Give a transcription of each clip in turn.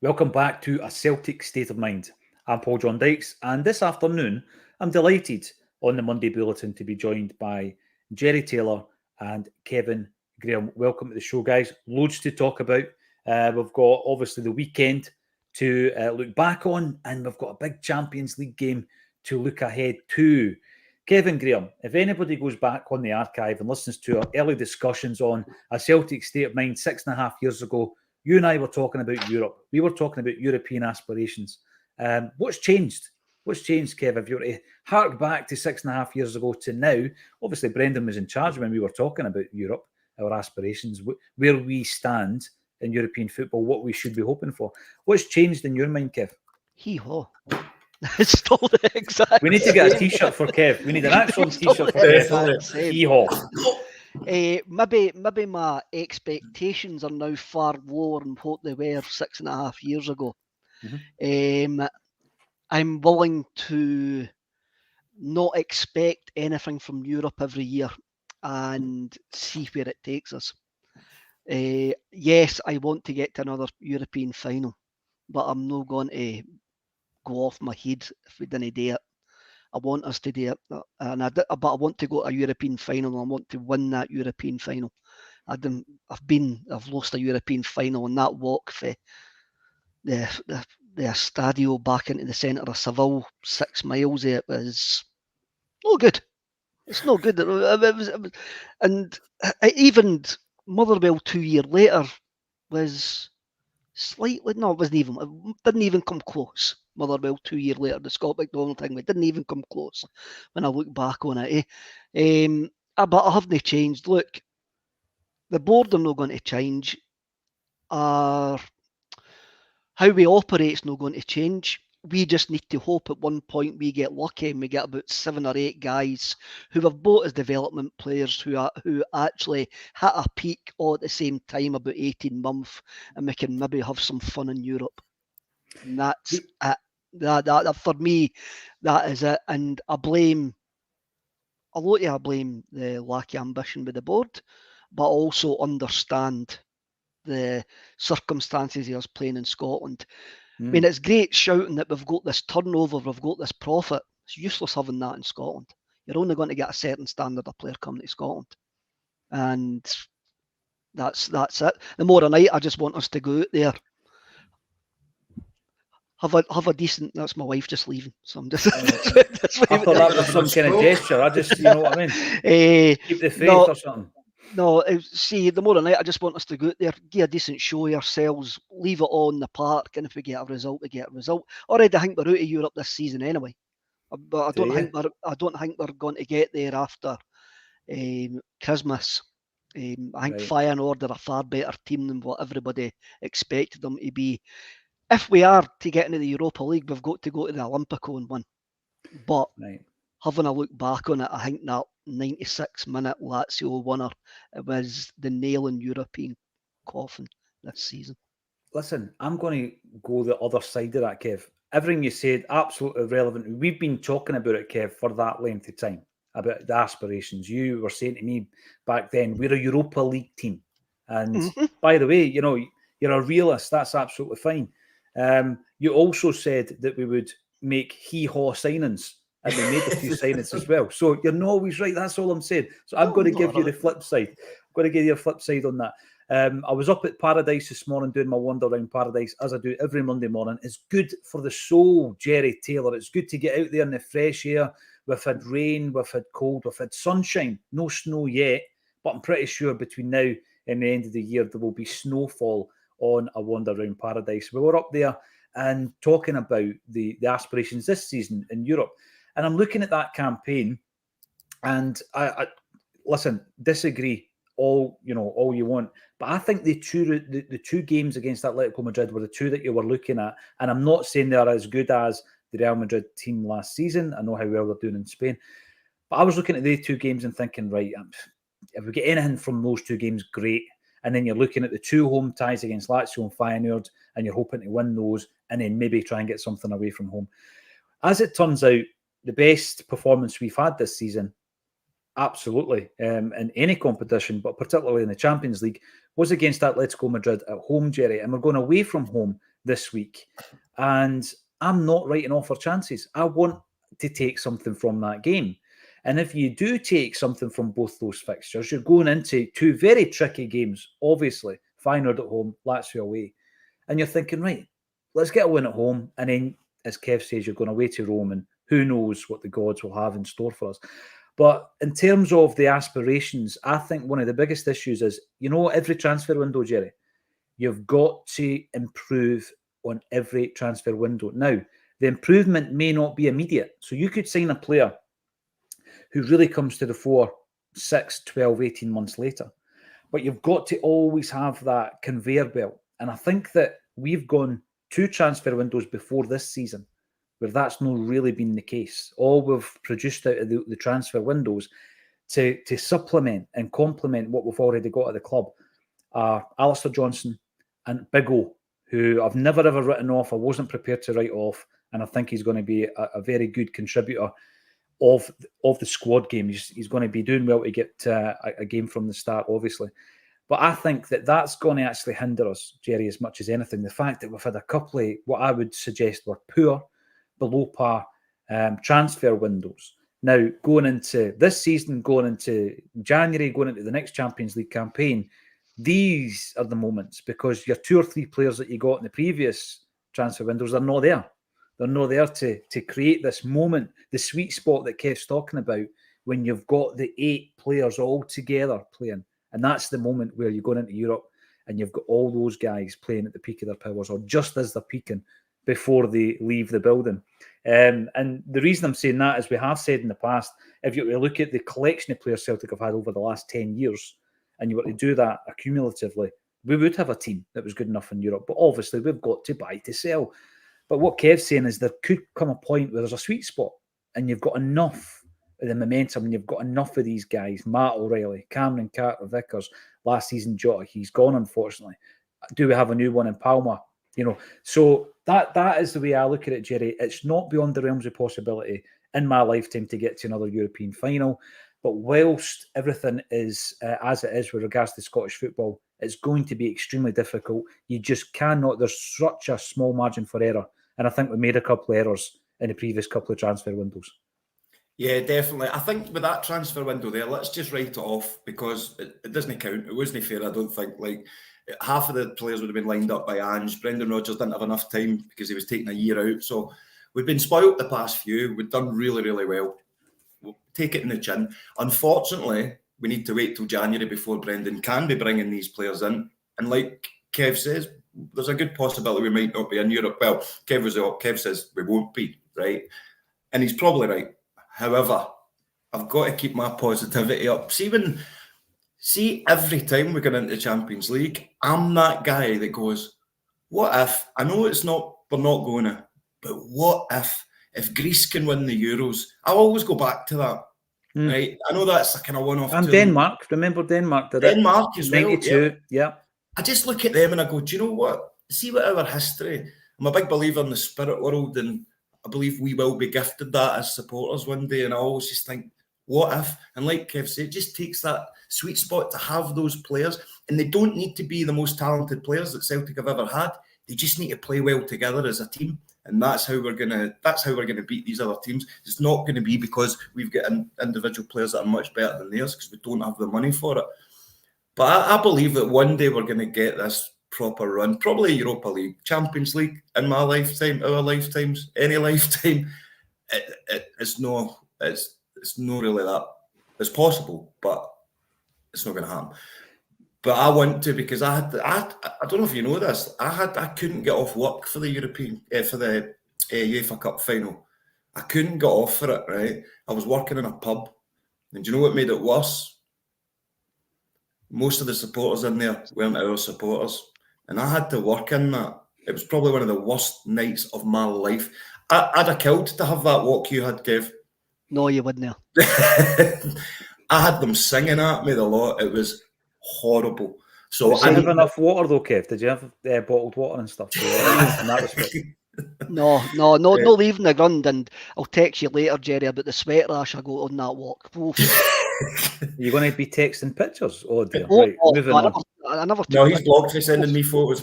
Welcome back to A Celtic State of Mind. I'm Paul John Dykes, and this afternoon I'm delighted on the Monday Bulletin to be joined by Jerry Taylor and Kevin Graham. Welcome to the show, guys. Loads to talk about. We've got obviously the weekend to look back on, and we've got a big Champions League game to look ahead to. Kevin Graham, if anybody goes back on the archive and listens to our early discussions on A Celtic State of Mind 6.5 years ago, you and I were talking about Europe. We were talking about European aspirations. What's changed? What's changed, Kev? If you were to hark back to 6.5 years ago to now, obviously Brendan was in charge when we were talking about Europe, our aspirations, where we stand in European football, what we should be hoping for. What's changed in your mind, Kev? Hee-haw. It's still the exact We need to get a T-shirt for Kev. We need an Acsom T-shirt for Kev. Hee-haw. Maybe my expectations are now far lower than what they were 6.5 years ago. Mm-hmm. I'm willing to not expect anything from Europe every year and see where it takes us. Yes, I want to get to another European final, but I'm not going to go off my head if we didn't do it. I want us to do it, but I want to go to a European final. And I want to win that European final. I've lost a European final on that walk for the Estadio back into the centre of Seville, 6 miles. It was no good. It's no good. And even Motherwell 2 years later was slightly. No, it didn't even come close. Motherwell 2 years later, the Scott McDonald thing, we didn't even come close when I look back on it. But I haven't changed. Look, the board are not going to change. How we operate is not going to change. We just need to hope at one point we get lucky and we get about 7 or 8 guys who have bought as development players who actually hit a peak all at the same time, about 18 months, and we can maybe have some fun in Europe. And that's it. That for me, that is it. And I blame the lack of ambition with the board, but also understand the circumstances of us playing in Scotland. I mean, it's great shouting that we've got this turnover, we've got this profit. It's useless having that in Scotland. You're only going to get a certain standard of player coming to Scotland. And that's it. The more than I just want us to go out there, have a decent. That's my wife just leaving, so I'm just. I thought that was some kind of gesture. I just, you know what I mean. Keep the faith or something. No, see, the more than I just want us to go out there, give a decent show of ourselves, leave it all in the park, and if we get a result, we get a result. Already, I think we're out of Europe this season anyway, but I don't think we're going to get there after Christmas. I think Feyenoord are a far better team than what everybody expected them to be. If we are to get into the Europa League, we've got to go to the Olympico and win. But having a look back on it, I think that 96-minute Lazio winner, it was the nail in European coffin this season. Listen, I'm going to go the other side of that, Kev. Everything you said, absolutely relevant. We've been talking about it, Kev, for that length of time, about the aspirations. You were saying to me back then, we're a Europa League team. And by the way, you know, you're a realist. That's absolutely fine. You also said that we would make hee-haw signings, and we made a few signings as well. So you're not always right. That's all I'm saying. So I'm going to give you the flip side. I'm going to give you a flip side on that. I was up at Paradise this morning doing my wander around Paradise, as I do every Monday morning. It's good for the soul, Jerry Taylor. It's good to get out there in the fresh air. We've had rain, we've had cold, we've had sunshine. No snow yet, but I'm pretty sure between now and the end of the year there will be snowfall on a wander around Paradise. We were up there and talking about the aspirations this season in Europe. And I'm looking at that campaign, and I listen, disagree all you want, but I think the two games against Atletico Madrid were the two that you were looking at. And I'm not saying they're as good as the Real Madrid team last season. I know how well they're doing in Spain, but I was looking at these two games and thinking, right, if we get anything from those two games, great. And then you're looking at the two home ties against Lazio and Feyenoord, and you're hoping to win those, and then maybe try and get something away from home. As it turns out, the best performance we've had this season, absolutely, in any competition, but particularly in the Champions League, was against Atletico Madrid at home, Jerry. And we're going away from home this week, and I'm not writing off our chances. I want to take something from that game. And if you do take something from both those fixtures, you're going into two very tricky games, obviously. Feyenoord at home, Lazio away. And you're thinking, right, let's get a win at home. And then, as Kev says, you're going away to Rome, and who knows what the gods will have in store for us. But in terms of the aspirations, I think one of the biggest issues is, every transfer window, Jerry, you've got to improve on every transfer window. Now, the improvement may not be immediate. So you could sign a player who really comes to the fore 6, 12, 18 months later. But you've got to always have that conveyor belt. And I think that we've gone 2 transfer windows before this season where that's not really been the case. All we've produced out of the transfer windows to supplement and complement what we've already got at the club are Alistair Johnson and Big O, who I've never ever written off. I wasn't prepared to write off, and I think he's going to be a very good contributor of the squad game. He's going to be doing well to get a game from the start, obviously. But I think that that's going to actually hinder us, Jerry, as much as anything. The fact that we've had a couple of what I would suggest were poor, below par transfer windows. Now, going into this season, going into January, going into the next Champions League campaign, these are the moments, because your 2 or 3 players that you got in the previous transfer windows are not there. They're not there to create this moment, the sweet spot that Kev's talking about, when you've got the 8 players all together playing. And that's the moment where you're going into Europe and you've got all those guys playing at the peak of their powers, or just as they're peaking before they leave the building. And the reason I'm saying that is, we have said in the past, if you were to look at the collection of players Celtic have had over the last 10 years, and you were to do that accumulatively, we would have a team that was good enough in Europe. But obviously, we've got to buy to sell. But what Kev's saying is, there could come a point where there's a sweet spot, and you've got enough of the momentum, and you've got enough of these guys, Matt O'Reilly, Cameron Carter-Vickers, last season Jota, he's gone, unfortunately. Do we have a new one in Palma? So that is the way I look at it, Jerry. It's not beyond the realms of possibility in my lifetime to get to another European final. But whilst everything is as it is with regards to Scottish football, it's going to be extremely difficult. You just cannot. There's such a small margin for error. And I think we made a couple of errors in the previous couple of transfer windows. Yeah, definitely. I think with that transfer window there, let's just write it off, because it doesn't count. It wasn't fair, I don't think. Like, half of the players would have been lined up by Ange. Brendan Rodgers didn't have enough time because he was taking a year out. So we've been spoilt the past few. We've done really, really well. We'll take it in the chin. Unfortunately, we need to wait till January before Brendan can be bringing these players in. And like Kev says, there's a good possibility we might not be in Europe. Well, Kev says we won't be, right? And he's probably right. However, I've got to keep my positivity up. See, every time we get into the Champions League, I'm that guy that goes, what if? I know we're not going to, but what if Greece can win the Euros? I'll always go back to that, right? I know that's a kind of one-off. And Denmark, remember Denmark did it. Denmark as well. 92, yeah. I just look at them and I go, do you know what? See what our history. I'm a big believer in the spirit world, and I believe we will be gifted that as supporters one day. And I always just think, what if? And like Kev said, it just takes that sweet spot to have those players. And they don't need to be the most talented players that Celtic have ever had. They just need to play well together as a team. And that's how we're gonna beat these other teams. It's not going to be because we've got individual players that are much better than theirs, because we don't have the money for it. But I believe that one day we're going to get this proper run, probably Europa League, Champions League in my lifetime, our lifetimes, any lifetime. It's not really that. It's possible, but it's not going to happen. But I want to, because I don't know if you know this, I couldn't get off work for the UEFA Cup final. I couldn't get off for it, right? I was working in a pub, and do you know what made it worse? Most of the supporters in there weren't our supporters, and I had to work in that. It was probably one of the worst nights of my life. I'd have killed to have that walk you had, Kev. No, you wouldn't. I had them singing at me the lot. It was horrible. So did you have enough water though, Kev? Did you have bottled water and stuff? In that respect? No leaving the ground, and I'll text you later, Jerry, about the sweat rash I got on that walk. You're going to be texting pictures? Oh dear. Oh, right, moving on. I never. No, he's blocked me sending me photos.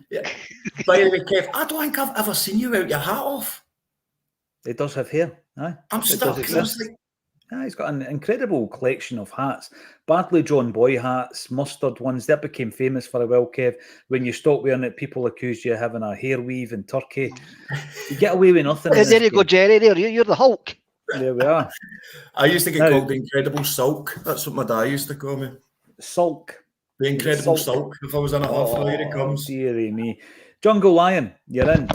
Yeah. By the way, Kev, I don't think I've ever seen you without your hat off. He does have hair. Aye. I'm It does stuck. I exist. was like, Yeah, he's got an incredible collection of hats. Badly drawn boy hats, mustard ones. That became famous for a while, Kev. When you stop wearing it, people accused you of having a hair weave in Turkey. You get away with nothing. in There this you go, game. Jerry. There, you're the Hulk. There we are. I used to get Now- called the Incredible Sulk. That's what my dad used to call me. Sulk. The Incredible Sulk. Sulk. If I was in it off, here he comes. Dearie me. Jungle Lion, you're in.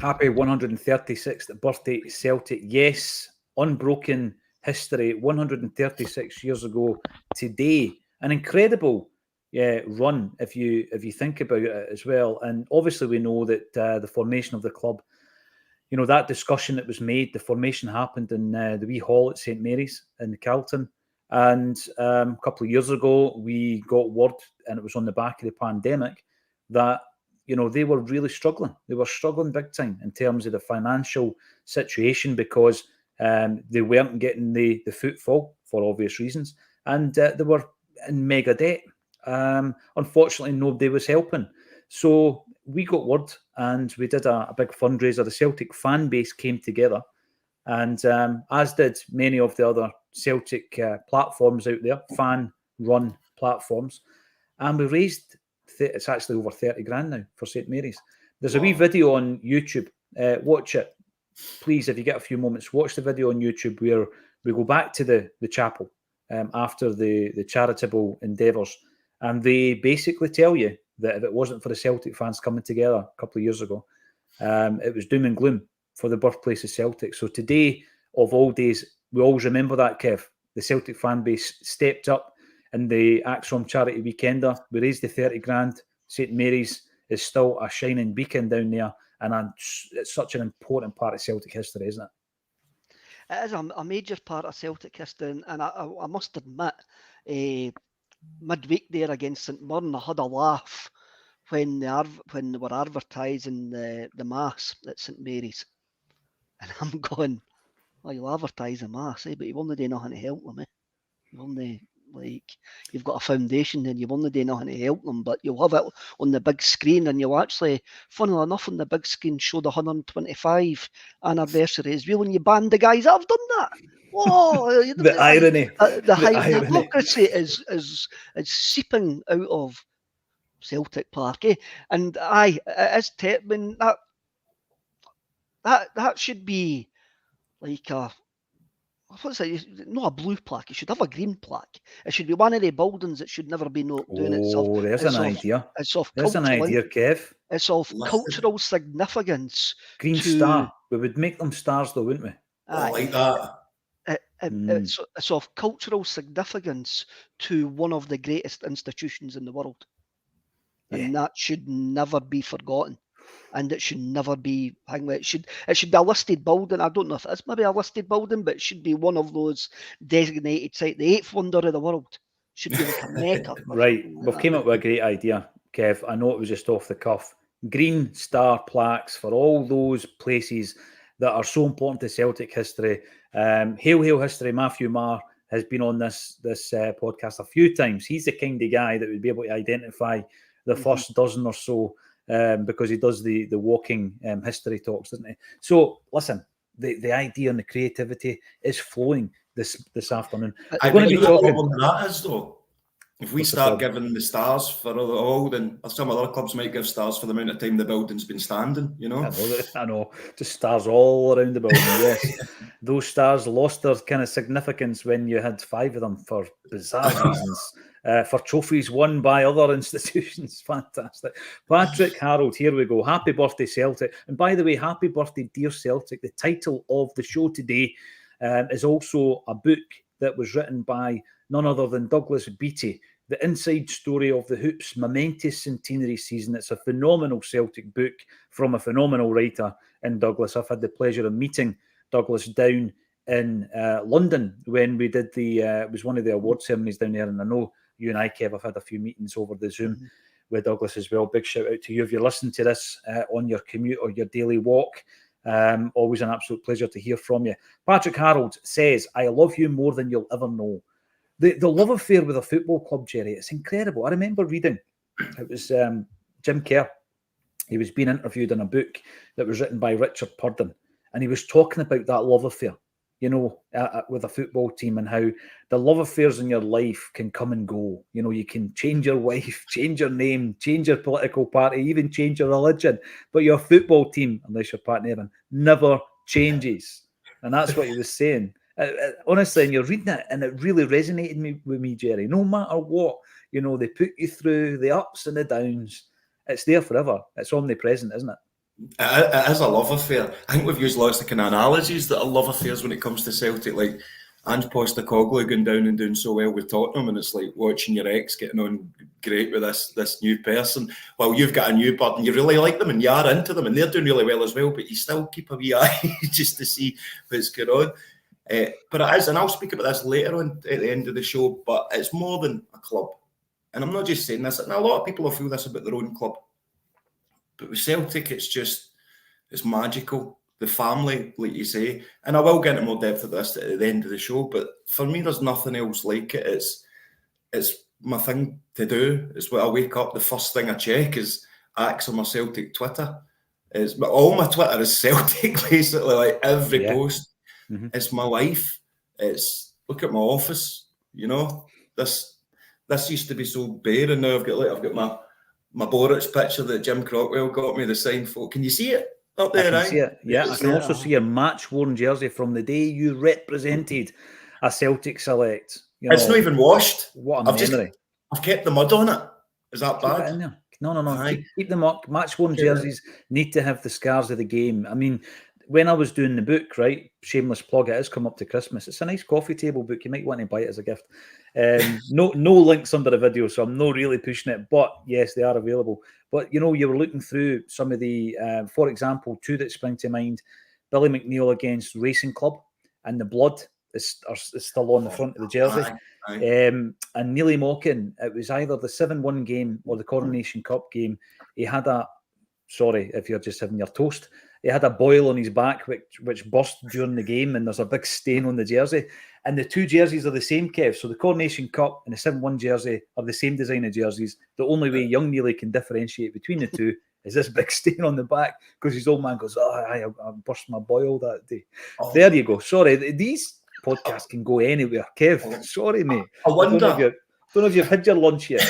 Happy 136th birthday, Celtic. Yes, unbroken history. 136 years ago today. An incredible run if you think about it as well. And obviously we know that the formation of the club, you know, that discussion that was made, the formation happened in the wee hall at St Mary's in Carlton. And a couple of years ago, we got word, and it was on the back of the pandemic, that, you know, they were really struggling. They were struggling big time in terms of the financial situation because they weren't getting the footfall for obvious reasons. And they were in mega debt. Unfortunately, nobody was helping. So we got word and we did a big fundraiser. The Celtic fan base came together. And as did many of the other Celtic platforms out there, fan-run platforms. And we raised, it's actually over 30 grand now for St Mary's. There's a wee video on YouTube. Watch it. Please, if you get a few moments, watch the video on YouTube where we go back to the chapel after the charitable endeavours. And they basically tell you that if it wasn't for the Celtic fans coming together a couple of years ago, it was doom and gloom for the birthplace of Celtic. So today, of all days, we always remember that, Kev. The Celtic fan base stepped up in the Acsom charity weekender. We raised the 30 grand. St Mary's is still a shining beacon down there. And it's such an important part of Celtic history, isn't it? It is a major part of Celtic history. And I must admit, midweek there against St Mirren, I had a laugh when they were advertising the Mass at St Mary's. And I'm going, well, you'll advertise a Mass, but you've only done nothing to help them. You've only, you've got a foundation and you've only done nothing to help them, but you'll have it on the big screen and you'll actually, funnily enough, on the big screen show the 125 anniversary as well, when you banned the guys that have done that. Whoa, the irony. The hypocrisy is seeping out of Celtic Park, and it is that should be like what's it? Not a blue plaque. It should have a green plaque. It should be one of the buildings that should never be doing itself. Oh, there's an idea. There's an idea, Kev. It's of cultural significance. Green star. We would make them stars, though, wouldn't we? I like that. It's of cultural significance to one of the greatest institutions in the world. And that should never be forgotten. And it should never be it should be a listed building. I don't know if it's maybe a listed building, but it should be one of those designated sites. The eighth wonder of the world should be like a mecca. Right. We've came up with a great idea, Kev. I know it was just off the cuff. Green star plaques for all those places that are so important to Celtic history. Hail, hail history. Matthew Marr has been on this podcast a few times. He's the kind of guy that would be able to identify the first dozen or so, because he does the walking history talks, doesn't he? So listen, the idea and the creativity is flowing this afternoon. I'm going to be talking on that is though. If we start giving the stars for all, then some other clubs might give stars for the amount of time the building's been standing, you know? I know. Just stars all around the building, yes. Those stars lost their kind of significance when you had 5 of them for bizarre reasons, for trophies won by other institutions. Fantastic. Patrick Harold, here we go. Happy birthday, Celtic. And by the way, happy birthday, Dear Celtic. The title of the show today is also a book that was written by none other than Douglas Beattie, The Inside Story of the Hoops Momentous Centenary Season. It's a phenomenal Celtic book from a phenomenal writer in Douglas. I've had the pleasure of meeting Douglas down in London when we did it was one of the award ceremonies down there, and I know you and I, Kev, have had a few meetings over the Zoom with Douglas as well. Big shout out to you if you're listening to this on your commute or your daily walk. Always an absolute pleasure to hear from you. Patrick Harold says, I love you more than you'll ever know. The love affair with a football club, Jerry, it's incredible. I remember reading, it was Jim Kerr he was being interviewed in a book that was written by Richard Purden, and he was talking about that love affair, with a football team, and how the love affairs in your life can come and go. You can change your wife, change your name, change your political party, even change your religion, but your football team, unless you're Pat Nevin, never changes. And that's what he was saying. Honestly, and you're reading it, and it really resonated with me, Jerry. No matter what, they put you through the ups and the downs. It's there forever. It's omnipresent, isn't it? It is a love affair. I think we've used lots of kind of analogies that are love affairs when it comes to Celtic, like Ange Postecoglou going down and doing so well with Tottenham, and it's like watching your ex getting on great with this new person. Well, you've got a new bird and you really like them and you are into them and they're doing really well as well, but you still keep a wee eye just to see what's going on. But it is, and I'll speak about this later on at the end of the show, but it's more than a club. And I'm not just saying this, and a lot of people will feel this about their own club. But with Celtic, it's magical. The family, like you say, and I will get into more depth of this at the end of the show, but for me, there's nothing else like it. It's my thing to do. It's when I wake up, the first thing I check is Acsom or Celtic Twitter. All my Twitter is Celtic, basically, like every post. Mm-hmm. It's my life. It's, look at my office, this used to be so bare, and now I've got my Boruc picture that Jim Crockwell got me, the signed photo. Can you see it up there? I can see it. Yeah, I can also see your match-worn jersey from the day you represented a Celtic select. It's not even washed. What a memory. I've kept the mud on it. Is that bad? Keep it in there. No. Keep them up. Match-worn jerseys need to have the scars of the game. I mean, when I was doing the book, right, shameless plug, it has come up to Christmas. It's a nice coffee table book. You might want to buy it as a gift. No links under the video, so I'm not really pushing it. But yes, they are available. But you were looking through some of the, for example, two that spring to mind: Billy McNeil against Racing Club, and the blood is still on the front of the jersey. And Neely Mockin, it was either the 7-1 game or the Coronation Cup game. He had sorry if you're just having your toast. He had a boil on his back, which burst during the game, and there's a big stain on the jersey. And the two jerseys are the same, Kev. So the Coronation Cup and the 7-1 jersey are the same design of jerseys. The only way young Neely can differentiate between the two is this big stain on the back, because his old man goes, I burst my boil that day. Oh. There you go. Sorry, these podcasts can go anywhere, Kev. Sorry, mate. I wonder. I don't know if you've had your lunch yet.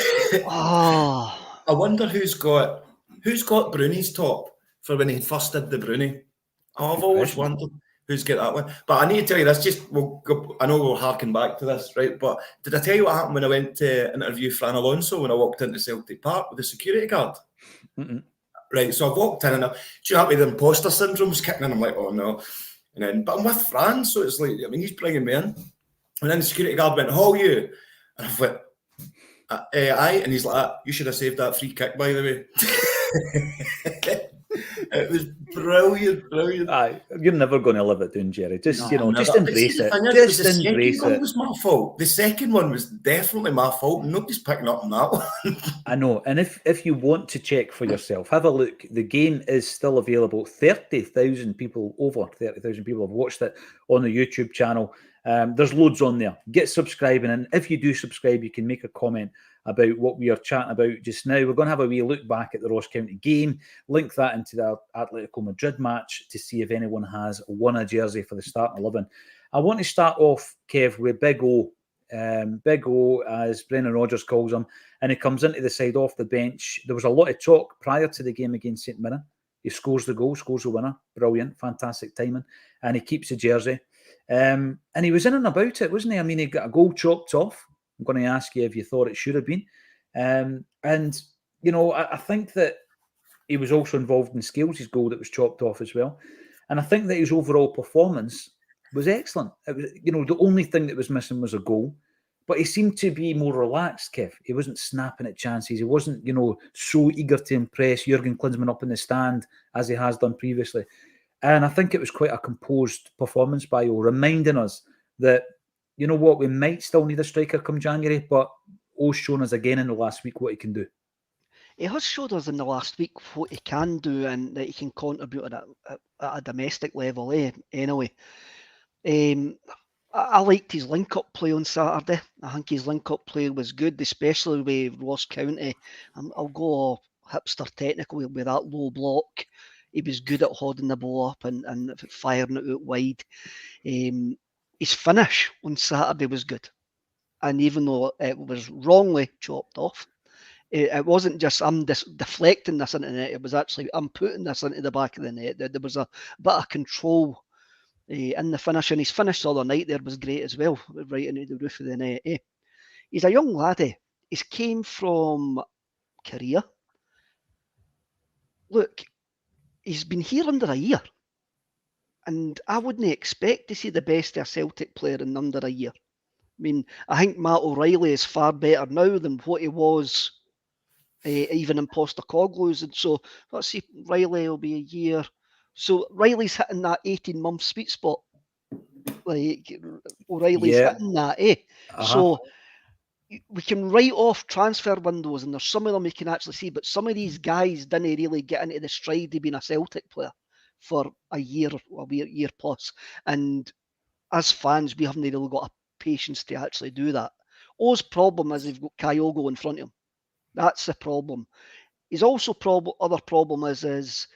I wonder who's got Bruni's top for when he first did the Bruni. I've always wondered who's got that one. But I need to tell you this, I know we'll harken back to this, right? But did I tell you what happened when I went to interview Fran Alonso when I walked into Celtic Park with the security guard? Mm-mm. Right, so I walked in and do you know the imposter syndrome's kicking in? I'm like, oh no. But I'm with Fran, so it's like, he's bringing me in. And then the security guard went, how are you? And I went, aye. And he's like, you should have saved that free kick, by the way. It was brilliant. Aye, you're never going to live it down, Jerry. Just just embrace it. Just embrace it. The second one was my fault. The second one was definitely my fault. Nobody's picking up on that one. I know. And if you want to check for yourself, have a look. The game is still available. 30,000 people, over 30,000 people have watched it on the YouTube channel. There's loads on there. Get subscribing, and if you do subscribe, you can make a comment about what we are chatting about just now. We're going to have a wee look back at the Ross County game, link that into the Atletico Madrid match to see if anyone has won a jersey for the starting 11. I want to start off, Kev, with Big O. Big O, as Brendan Rodgers calls him, and he comes into the side off the bench. There was a lot of talk prior to the game against St Mirren. He scores the goal, scores the winner. Brilliant, fantastic timing. And he keeps the jersey. And he was in and about it, wasn't he? I mean, he got a goal chopped off. I'm going to ask you if you thought it should have been. And, I think that he was also involved in Scales' goal that was chopped off as well. And I think that his overall performance was excellent. It was, the only thing that was missing was a goal. But he seemed to be more relaxed, Kev. He wasn't snapping at chances. He wasn't, so eager to impress Jurgen Klinsmann up in the stand as he has done previously. And I think it was quite a composed performance by O, reminding us that, you know what, we might still need a striker come January, but O's shown us again in the last week what he can do. He has showed us in the last week what he can do and that he can contribute at a domestic level, anyway. I liked his link-up play on Saturday. I think his link-up play was good, especially with Ross County. I'll go hipster technical with that low block. He was good at holding the ball up and firing it out wide. His finish on Saturday was good. And even though it was wrongly chopped off, it wasn't just I'm deflecting this into the net. It was actually I'm putting this into the back of the net. There was a bit of control in the finish, and his finish the other night there was great as well, right into the roof of the net. He's a young laddie. He's came from Korea. Look, he's been here under a year, and I wouldn't expect to see the best of a Celtic player in under a year. I mean, I think Matt O'Reilly is far better now than what he was even in Postacoglu's. And so, let's see, Riley will be a year. So, Riley's hitting that 18-month sweet spot. Like, O'Reilly's hitting that, So, we can write off transfer windows, and there's some of them we can actually see, but some of these guys didn't really get into the stride of being a Celtic player for a year plus. And as fans, we haven't really got a patience to actually do that. O's problem is they've got Kogo in front of him. That's the problem. His also other problem is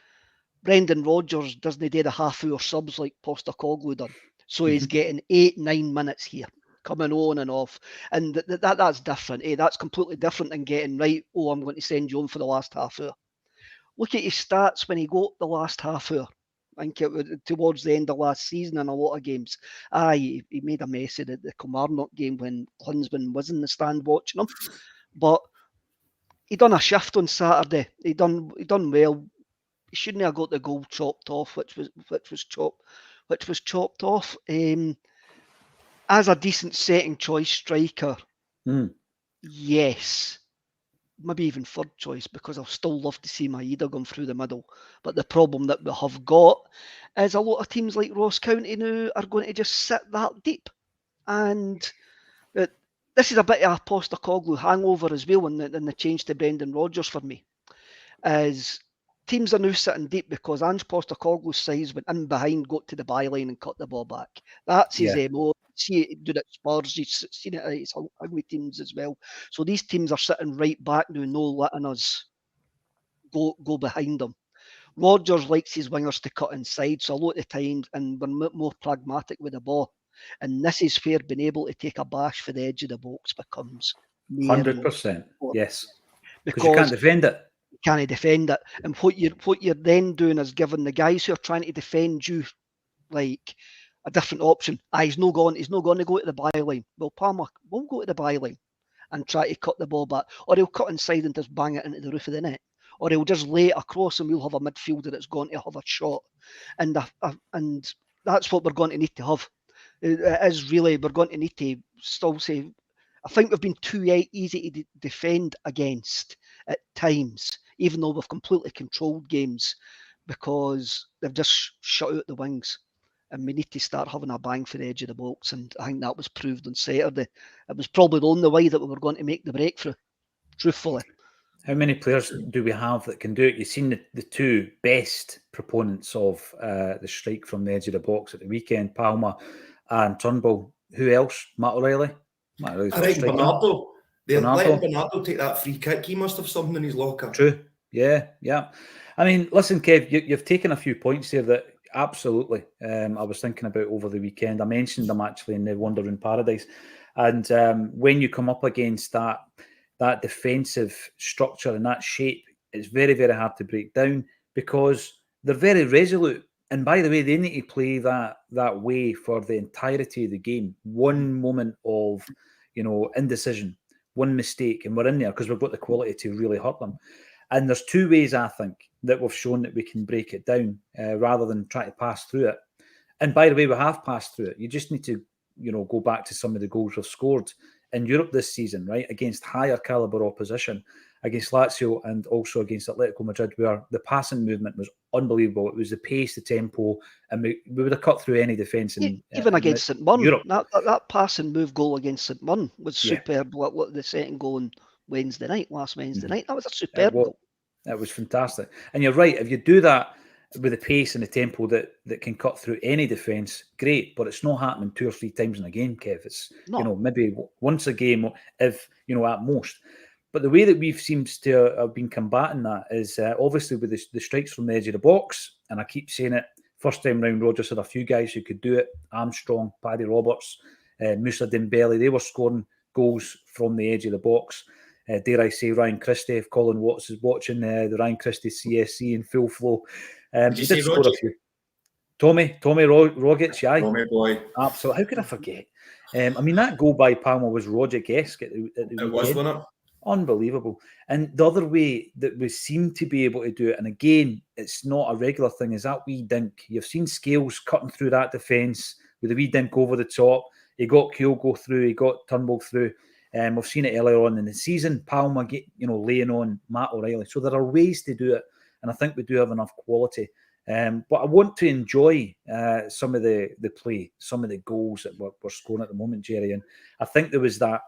Brendan Rodgers doesn't do the half-hour subs like Postacoglu done. So he's getting 8-9 minutes here, coming on and off. And that's different. That's completely different than getting, right, I'm going to send you on for the last half hour. Look at his stats when he got the last half hour. I think it was towards the end of last season in a lot of games. He made a mess of the Kilmarnock game when Klinsmann was in the stand watching him. But he done a shift on Saturday. He done well. He shouldn't have got the goal chopped off, which was chopped off. As a decent second choice striker, yes. Maybe even third choice, because I'll still love to see Maeda going through the middle. But the problem that we have got is a lot of teams like Ross County now are going to just sit that deep. And this is a bit of a Postacoglu hangover as well in the change to Brendan Rodgers for me. As teams are now sitting deep because Ange Postacoglu's size went in behind, got to the byline and cut the ball back. That's his MO. See it do it at Spurs. He's seen it at his ugly teams as well. So these teams are sitting right back now, no letting us go behind them. Rodgers likes his wingers to cut inside, so a lot of times, and we're more pragmatic with the ball. And this is where being able to take a bash for the edge of the box becomes 100%. Yes, because you can't defend it. You can't defend it, and what you're then doing is giving the guys who are trying to defend you like a different option. He's not going to go to the byline. Well, Palmer will go to the byline and try to cut the ball back, or he'll cut inside and just bang it into the roof of the net, or he'll just lay it across and we'll have a midfielder that's going to have a shot, and that's what we're going to need to have. It is really, we're going to need to still say, I think we've been too easy to defend against at times, even though we've completely controlled games, because they've just shut out the wings. And we need to start having a bang for the edge of the box. And I think that was proved on Saturday. It was probably the only way that we were going to make the breakthrough, truthfully. How many players do we have that can do it? You've seen the two best proponents of the strike from the edge of the box at the weekend, Palmer and Turnbull. Who else? Matt O'Reilly? I think Bernardo. They're letting Bernardo take that free kick. He must have something in his locker. True. Yeah. I mean, listen, Kev, you've taken a few points here that absolutely I was thinking about over the weekend. I mentioned them actually in the Wandering Paradise. And when you come up against that defensive structure and that shape, it's very, very hard to break down because they're very resolute. And by the way, they need to play that way for the entirety of the game. One moment of, indecision, one mistake, and we're in there because we've got the quality to really hurt them. And there's two ways, I think, that we've shown that we can break it down rather than try to pass through it. And by the way, we have passed through it. You just need to, go back to some of the goals we've scored in Europe this season, right? Against higher caliber opposition, against Lazio and also against Atletico Madrid, where the passing movement was unbelievable. It was the pace, the tempo, and we would have cut through any defence. Even against St Mirren, that passing move goal against St Mirren was superb. What the second goal on last Wednesday night, that was a superb goal. It was fantastic. And you're right, if you do that with the pace and the tempo that can cut through any defence, great, but it's not happening 2 or 3 times in a game, Kev. It's, maybe once a game, if, at most. But the way that we've seemed to have been combating that is obviously with the strikes from the edge of the box. And I keep saying it, first time round, Rodgers had a few guys who could do it. Armstrong, Paddy Roberts, Moussa Dembele, they were scoring goals from the edge of the box. Dare I say Ryan Christie, if Colin Watts is watching the Ryan Christie CSC in full flow. He did score a few. Tommy Rogic, aye. Tommy boy. Absolutely. How could I forget? I mean, that goal by Palmer was Rogic-esque at the weekend. It was, wasn't it? Unbelievable. And the other way that we seem to be able to do it, and again, it's not a regular thing, is that wee dink. You've seen Scales cutting through that defence with a wee dink over the top. He got Kogo through, he got Turnbull through. We've seen it earlier on in the season. Palmer laying on Matt O'Reilly. So there are ways to do it, and I think we do have enough quality. But I want to enjoy some of the play, some of the goals that we're scoring at the moment, Jerry. And I think there was that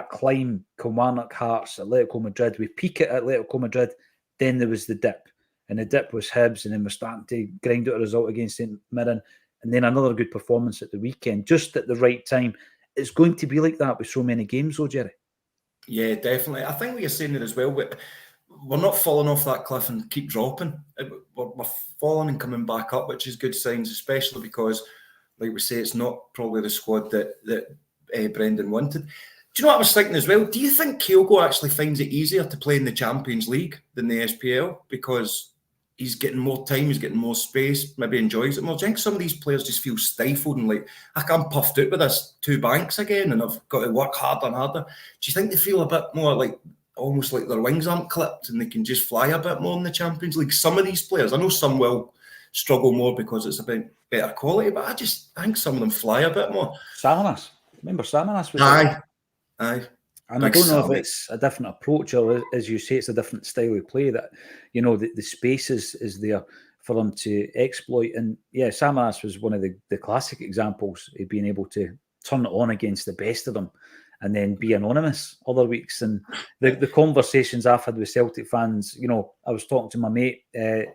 climb, Kilmarnock, Hearts, Atletico Madrid. We peak at Atletico Madrid, then there was the dip. And the dip was Hibs, and then we're starting to grind out a result against St Mirren. And then another good performance at the weekend, just at the right time. It's going to be like that with so many games, though, Jerry. Yeah, definitely. I think what you're saying there as well, we're not falling off that cliff and keep dropping. We're falling and coming back up, which is good signs, especially because, like we say, it's not probably the squad that Brendan wanted. Do you know what I was thinking as well? Do you think Kogo actually finds it easier to play in the Champions League than the SPL because he's getting more time, he's getting more space, maybe enjoys it more? Do you think some of these players just feel stifled and like, I'm puffed out with this 2 banks again and I've got to work harder and harder? Do you think they feel a bit more like, almost like their wings aren't clipped and they can just fly a bit more in the Champions League? Some of these players, I know some will struggle more because it's a bit better quality, but I think some of them fly a bit more. Samaras. Remember Samaras? Aye. And I don't know if it's a different approach or, as you say, it's a different style of play that, the space is there for them to exploit. And yeah, Samaras was one of the classic examples of being able to turn it on against the best of them and then be anonymous other weeks. And the conversations I've had with Celtic fans, I was talking to my mate,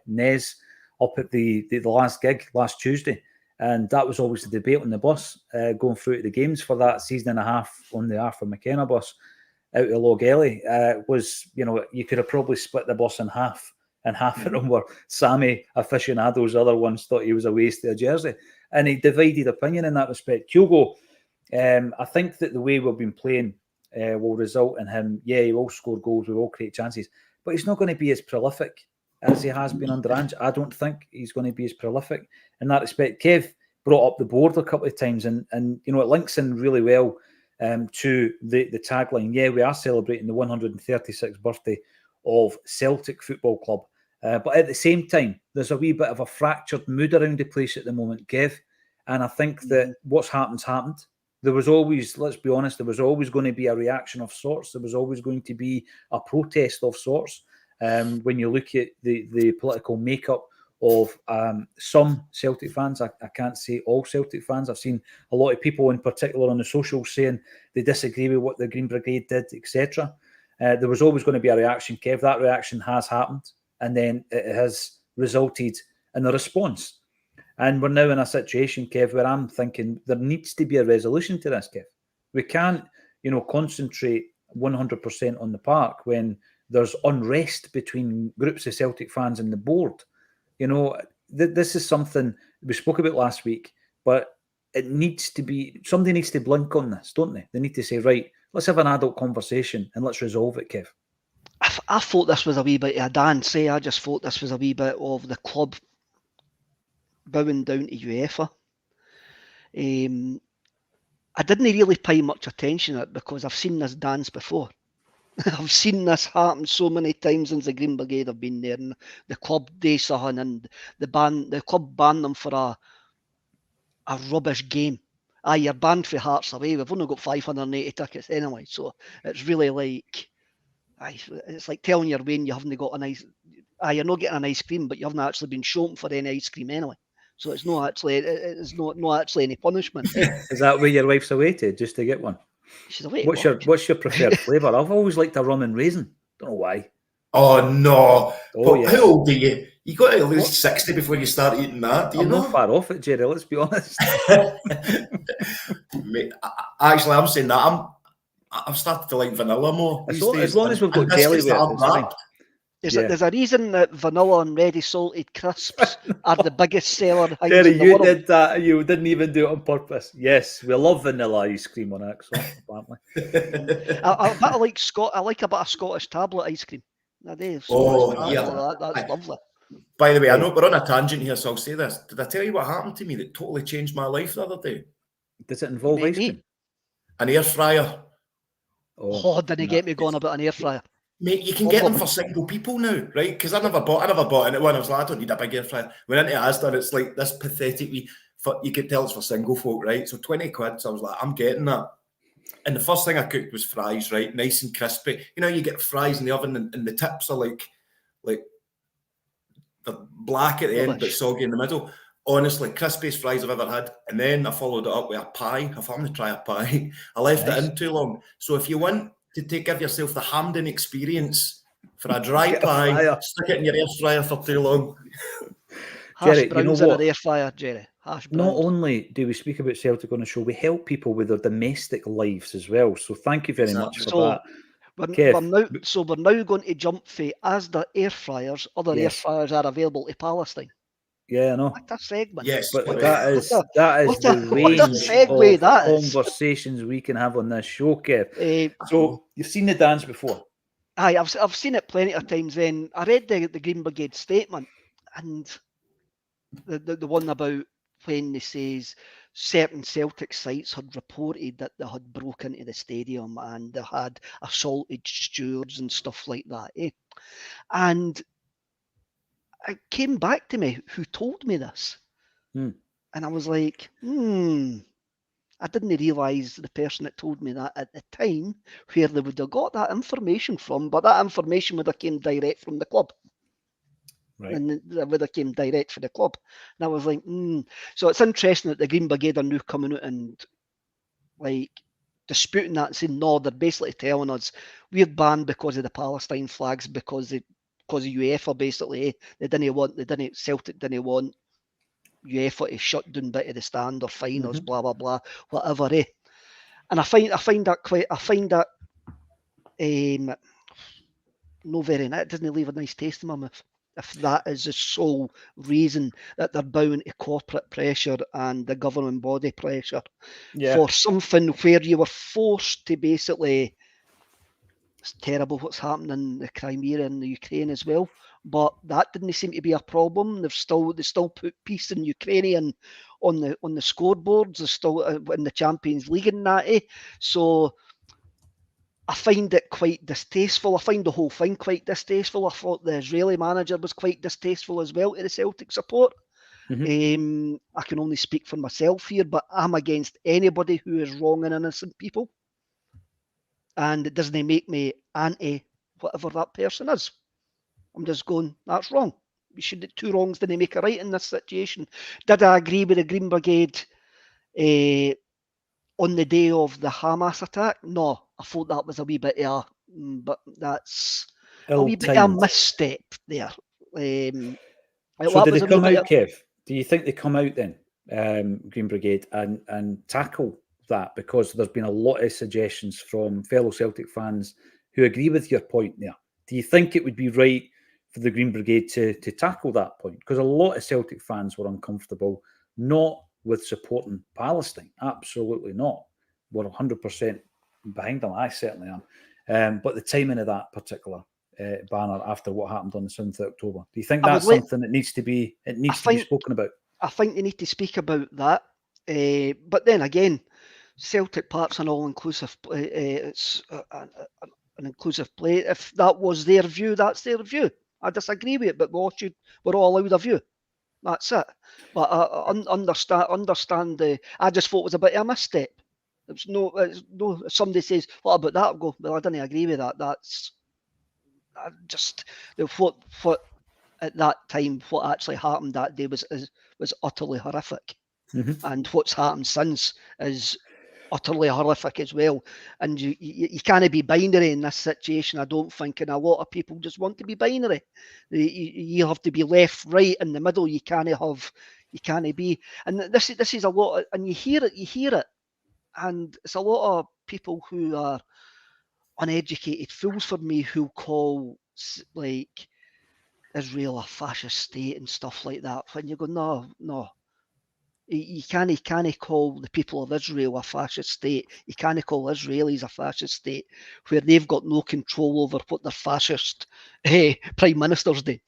Nez, up at the last gig last Tuesday. And that was always the debate on the bus, going through to the games for that season and a half on the Arthur McKenna bus out of Logelly. Was, you could have probably split the bus in half, and half of them were Sammy aficionados, other ones thought he was a waste of a jersey. And he divided opinion in that respect. Kogo, I think that the way we've been playing will result in him, he will score goals, we will create chances, but he's not going to be as prolific as he has been under Ange. I don't think he's going to be as prolific in that respect. Kev brought up the board a couple of times, and it links in really well to the tagline. Yeah, we are celebrating the 136th birthday of Celtic Football Club. But at the same time, there's a wee bit of a fractured mood around the place at the moment, Kev. And I think that what's happened. There was always, let's be honest, there was always going to be a reaction of sorts. There was always going to be a protest of sorts. When you look at the political makeup of some Celtic fans, I can't say all Celtic fans. I've seen a lot of people in particular on the socials saying they disagree with what the Green Brigade did, etc. There was always going to be a reaction, Kev. That reaction has happened, and then it has resulted in a response. And we're now in a situation, Kev, where I'm thinking there needs to be a resolution to this, Kev. We can't, concentrate 100% on the park when there's unrest between groups of Celtic fans and the board. This is something we spoke about last week, but it needs to be, somebody needs to blink on this, don't they? They need to say, right, let's have an adult conversation and let's resolve it, Kev. I thought this was a wee bit of a dance. I just thought this was a wee bit of the club bowing down to UEFA. I didn't really pay much attention to it because I've seen this dance before. I've seen this happen so many times since the Green Brigade have been there, and the club day something, and the club banned them for a rubbish game. You're banned for Hearts away. We've only got 580 tickets anyway, so it's really like, it's like telling your Wayne you haven't got a nice. You're not getting an ice cream, but you haven't actually been shown for any ice cream anyway. So it's not actually any punishment. Is that where your wife's awaited just to get one? She's away. What's your preferred flavour? I've always liked a rum and raisin. Don't know why. Oh no! Yes. How old are you? You got to at least 60 before you start eating that. Do you know? I'm not far off it, Jerry. Let's be honest. Mate, actually, I'm saying that I've started to like vanilla more these days. As long as we've got and jelly biscuits with that it, are it's fine. wrapped. There's a reason that vanilla and ready salted crisps are the biggest seller items Jerry, in the you world. did that. You didn't even do it on purpose. Yes, we love vanilla ice cream on Acsom, apparently. I like I like a bit of Scottish tablet ice cream. Oh, yeah. That's lovely. By the way, I know we're on a tangent here, so I'll say this. Did I tell you what happened to me that totally changed my life the other day? Does it involve ice cream? An air fryer. Oh, didn't get me going about an air fryer. Mate, you can get them for single people now, right? Because I never bought into one. I was like, I don't need a big air fryer. Went into Asda, it's like this pathetic you could tell it's for single folk, right? So 20 quid. So I was like, I'm getting that. And the first thing I cooked was fries, right? Nice and crispy. You know, you get fries in the oven and the tips are like they're black at the end, but soggy in the middle. Honestly, crispiest fries I've ever had. And then I followed it up with a pie. I thought I'm going to try a pie. I left it in too long. So if you want to give yourself the Hampden experience for a dry pie, stick it in your air fryer for too long. Hash browns in an air fryer, Jerry. Hash browns. Not only do we speak about Celtic on the show, we help people with their domestic lives as well. So thank you very much for that. We're now going to jump for Asda air fryers. Other air fryers are available to Palestine. Yeah, I know. What a segment. Yes, but that is the range of conversations we can have on this show, Kev. So you've seen the dance before. Aye, I've seen it plenty of times. Then I read the Green Brigade statement, and the one about when they says certain Celtic sites had reported that they had broken into the stadium and they had assaulted stewards and stuff like that. And it came back to me who told me this. And I was like, I didn't realise the person that told me that at the time where they would have got that information from, but that information would have came direct from the club. Right. And it would have came direct for the club. And I was like, So it's interesting that the Green Brigade are now coming out and like disputing that and saying, no, they're basically telling us we're banned because of the Palestine flags, because of UEFA basically. Celtic didn't want UEFA to shut down bit of the stand or fine us, blah blah blah, whatever. And I find that no very nice. It doesn't leave a nice taste in my mouth. If that is the sole reason that they're bound to corporate pressure and the government body pressure for something where you were forced to basically, it's terrible what's happening in the Crimea and the Ukraine as well, but that didn't seem to be a problem. They still put peace in Ukraine on the scoreboards. They're still in the Champions League and that. So I find it quite distasteful. I find the whole thing quite distasteful. I thought the Israeli manager was quite distasteful as well to the Celtic support. I can only speak for myself here, but I'm against anybody who is wronging innocent people. And it doesn't make me anti whatever that person is. I'm just going, that's wrong. Two wrongs didn't make a right in this situation. Did I agree with the Green Brigade on the day of the Hamas attack? No, I thought that was a wee bit but that's a wee bit of a misstep there. So did they come out, Kev? Do you think they come out then, Green Brigade, and tackle that? Because there's been a lot of suggestions from fellow Celtic fans who agree with your point there. Do you think it would be right for the Green Brigade to tackle that point? Because a lot of Celtic fans were uncomfortable, not with supporting Palestine. Absolutely not. We're 100% behind them. I certainly am. But the timing of that particular banner after what happened on the 7th of October, do you think that's something that needs to be spoken about? I think they need to speak about that. But then again, Celtic Park's an all-inclusive. It's an inclusive play. If that was their view, that's their view. I disagree with it, but we're all allowed a view. That's it. But understand I just thought it was a bit of a misstep. It's no. If somebody says, "What about that?" I'll go, "Well, I didn't agree with that. That's just what at that time. What actually happened that day was utterly horrific, and what's happened since is utterly horrific as well. And you can't be binary in this situation, I don't think, and a lot of people just want to be binary. You have to be left, right, in the middle. You can't be, and this is a lot, and you hear it, And it's a lot of people who are uneducated fools for me who call like Israel a fascist state and stuff like that. When you go, no. You can't call the people of Israel a fascist state. You can't call Israelis a fascist state where they've got no control over what their fascist prime ministers do.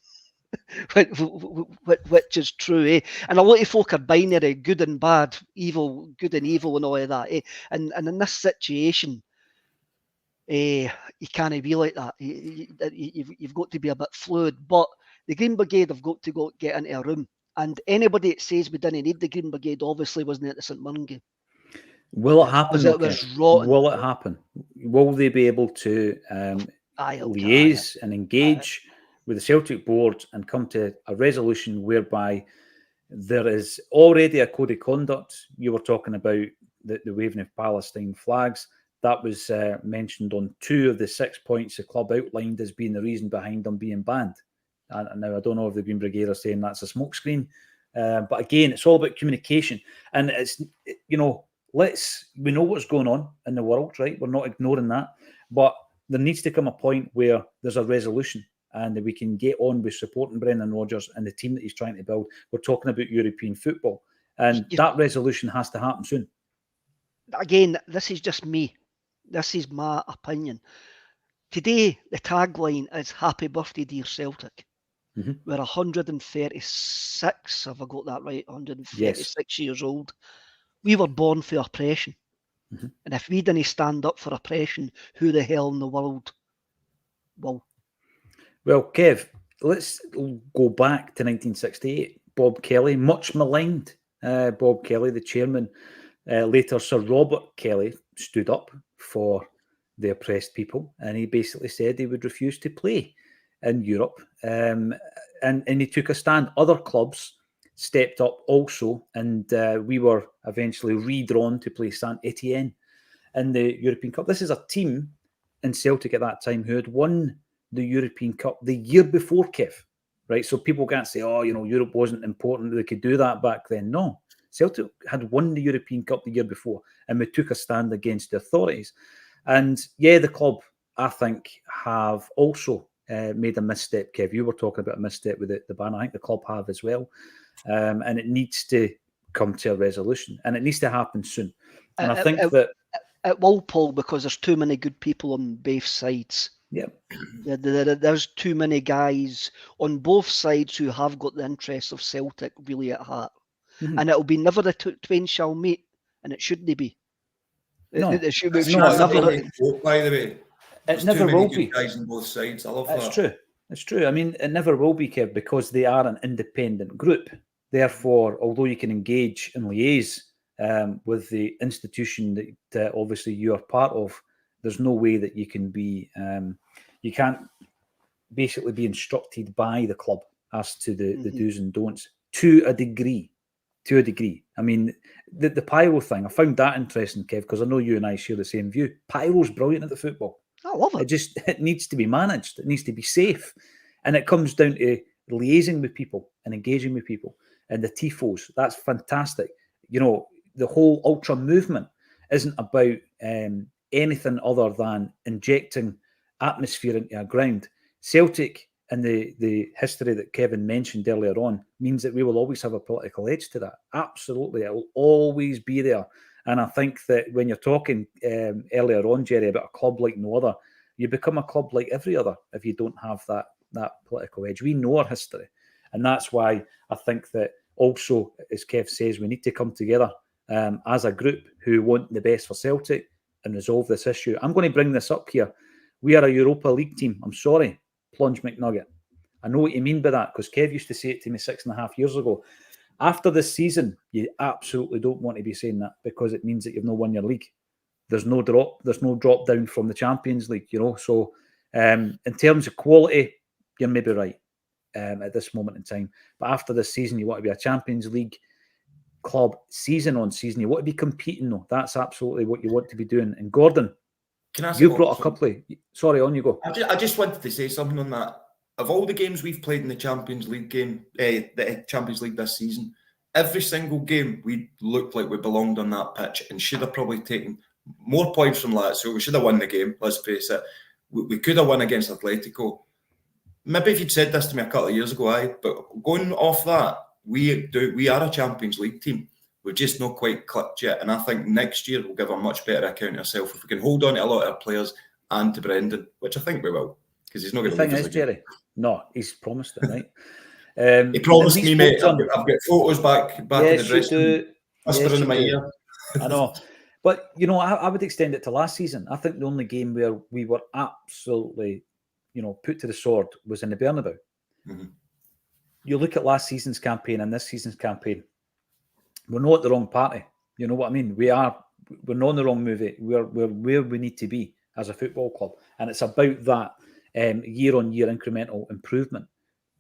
Which is true, eh? And a lot of folk are binary, good and bad, good and evil, and all of that, eh? And in this situation, you can't be like that. You've got to be a bit fluid. But the Green Brigade have got to get into a room. And anybody that says we didn't need the Green Brigade obviously wasn't at the St Mirren game. Will it happen? It was rotten. Will it happen? Will they be able to liaise and engage with the Celtic board and come to a resolution whereby there is already a code of conduct? You were talking about the waving of Palestine flags. That was mentioned on 2 of the 6 points the club outlined as being the reason behind them being banned. And now I don't know if the Green Brigade are saying that's a smokescreen, but again, it's all about communication. And it's, we know what's going on in the world, right? We're not ignoring that, but there needs to come a point where there's a resolution and we can get on with supporting Brendan Rodgers and the team that he's trying to build. We're talking about European football, and that resolution has to happen soon. Again, this is just me. This is my opinion. Today, the tagline is "Happy Birthday, Dear Celtic." Mm-hmm. We're 136, have I got that right? 136 years old. We were born for oppression. Mm-hmm. And if we didn't stand up for oppression, who the hell in the world will? Well, Kev, let's go back to 1968. Bob Kelly, much maligned. Bob Kelly, the chairman. Later, Sir Robert Kelly stood up for the oppressed people, and he basically said he would refuse to play in Europe, and he took a stand. Other clubs stepped up also, and we were eventually redrawn to play Saint Etienne in the European Cup. This is a team in Celtic at that time who had won the European Cup the year before, Kev, right? So people can't say, Europe wasn't important, they could do that back then. No, Celtic had won the European Cup the year before, and we took a stand against the authorities. And the club, I think, have also made a misstep, Kev. You were talking about a misstep with the ban. I think the club have as well. And it needs to come to a resolution, and it needs to happen soon. And I think that it will, Paul, because there's too many good people on both sides. Yeah, there's too many guys on both sides who have got the interests of Celtic really at heart. Mm-hmm. And it'll be never the twain shall meet, and it shouldn't be. No, by the way. It never will be. Guys on both sides. I love that. It's true. I mean, it never will be, Kev, because they are an independent group. Therefore, although you can engage and liaise with the institution that obviously you are part of, there's no way that you can be, you can't basically be instructed by the club as to the do's and don'ts to a degree. I mean, the pyro thing, I found that interesting, Kev, because I know you and I share the same view. Pyro's brilliant at the football. I love it. It needs to be managed. It needs to be safe. And it comes down to liaising with people and engaging with people. And the tifos, that's fantastic. The whole ultra movement isn't about anything other than injecting atmosphere into a ground. Celtic and the history that Kevin mentioned earlier on means that we will always have a political edge to that. Absolutely. It will always be there. And I think that when you're talking earlier on, Jerry, about a club like no other, you become a club like every other if you don't have that political edge. We know our history. And that's why I think that also, as Kev says, we need to come together as a group who want the best for Celtic and resolve this issue. I'm going to bring this up here. We are a Europa League team. I'm sorry, Plunge McNugget. I know what you mean by that, because Kev used to say it to me 6.5 years ago. After this season, you absolutely don't want to be saying that, because it means that you've not won your league. There's no drop down from the Champions League, So in terms of quality, you're maybe right at this moment in time. But after this season, you want to be a Champions League club season on season. You want to be competing, though. That's absolutely what you want to be doing. And Gordon, you brought a couple of... Sorry, on you go. I just wanted to say something on that. Of all the games we've played in the Champions League the Champions League this season, every single game, we looked like we belonged on that pitch and should have probably taken more points from Lazio. We should have won the game, let's face it. We could have won against Atletico. Maybe if you'd said this to me a couple of years ago, but going off that, we are a Champions League team. We've just not quite clicked yet. And I think next year we'll give a much better account of ourselves if we can hold on to a lot of our players and to Brendan, which I think we will, because he's not going to leave us again. Jerry, no, he's promised it, right? He promised me, mate. I've got photos back in the dressing room. Whispering in my ear. I know. But, you know, I would extend it to last season. I think the only game where we were absolutely, you know, put to the sword was in the Bernabeu. Mm-hmm. You look at last season's campaign and this season's campaign, we're not at the wrong party. You know what I mean? We're not in the wrong movie. We're where we need to be as a football club. And it's about that year-on-year incremental improvement.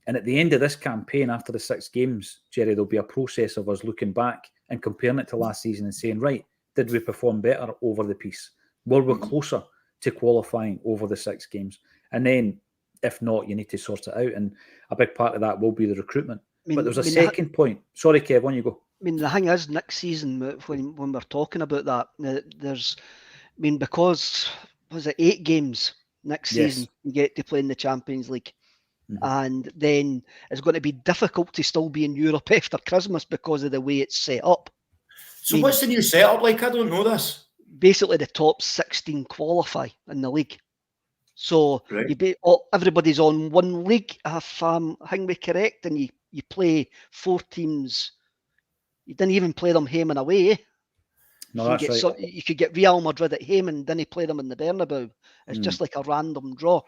And at the end of this campaign, after the 6 games, Jerry, there'll be a process of us looking back and comparing it to last season and saying, right, did we perform better over the piece? Were we closer to qualifying over the 6 games? And then, if not, you need to sort it out. And a big part of that will be the recruitment. But there's a second point. Sorry, Kev, on you go. I mean, the thing is, next season, when we're talking about that, because, was it 8 games next season you get to play in the Champions League? Mm-hmm. And then it's going to be difficult to still be in Europe after Christmas because of the way it's set up. So what's the new setup like? I don't know this. Basically, the top 16 qualify in the league. So everybody's on one league, if I think we're correct, and you play 4 teams. You didn't even play them home and away. No, that's right. You could get Real Madrid at home and then play them in the Bernabeu. It's just like a random draw.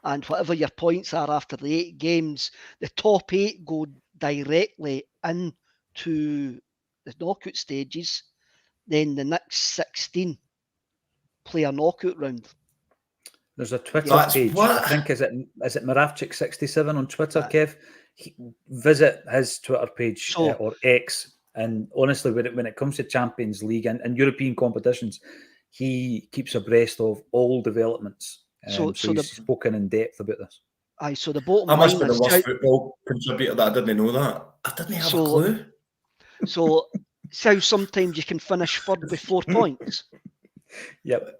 And whatever your points are after the 8 games, the top 8 go directly into the knockout stages. Then the next 16 play a knockout round. There's a Twitter page. What? I think is it Moravchik67 on Twitter, Kev? Visit his Twitter page or X. And honestly, when it comes to Champions League and European competitions, he keeps abreast of all developments. So he's spoken in depth about this. So the bottom line. I must be the worst football contributor that I didn't know that. I didn't have a clue. So how sometimes you can finish third with 4 points. Yep.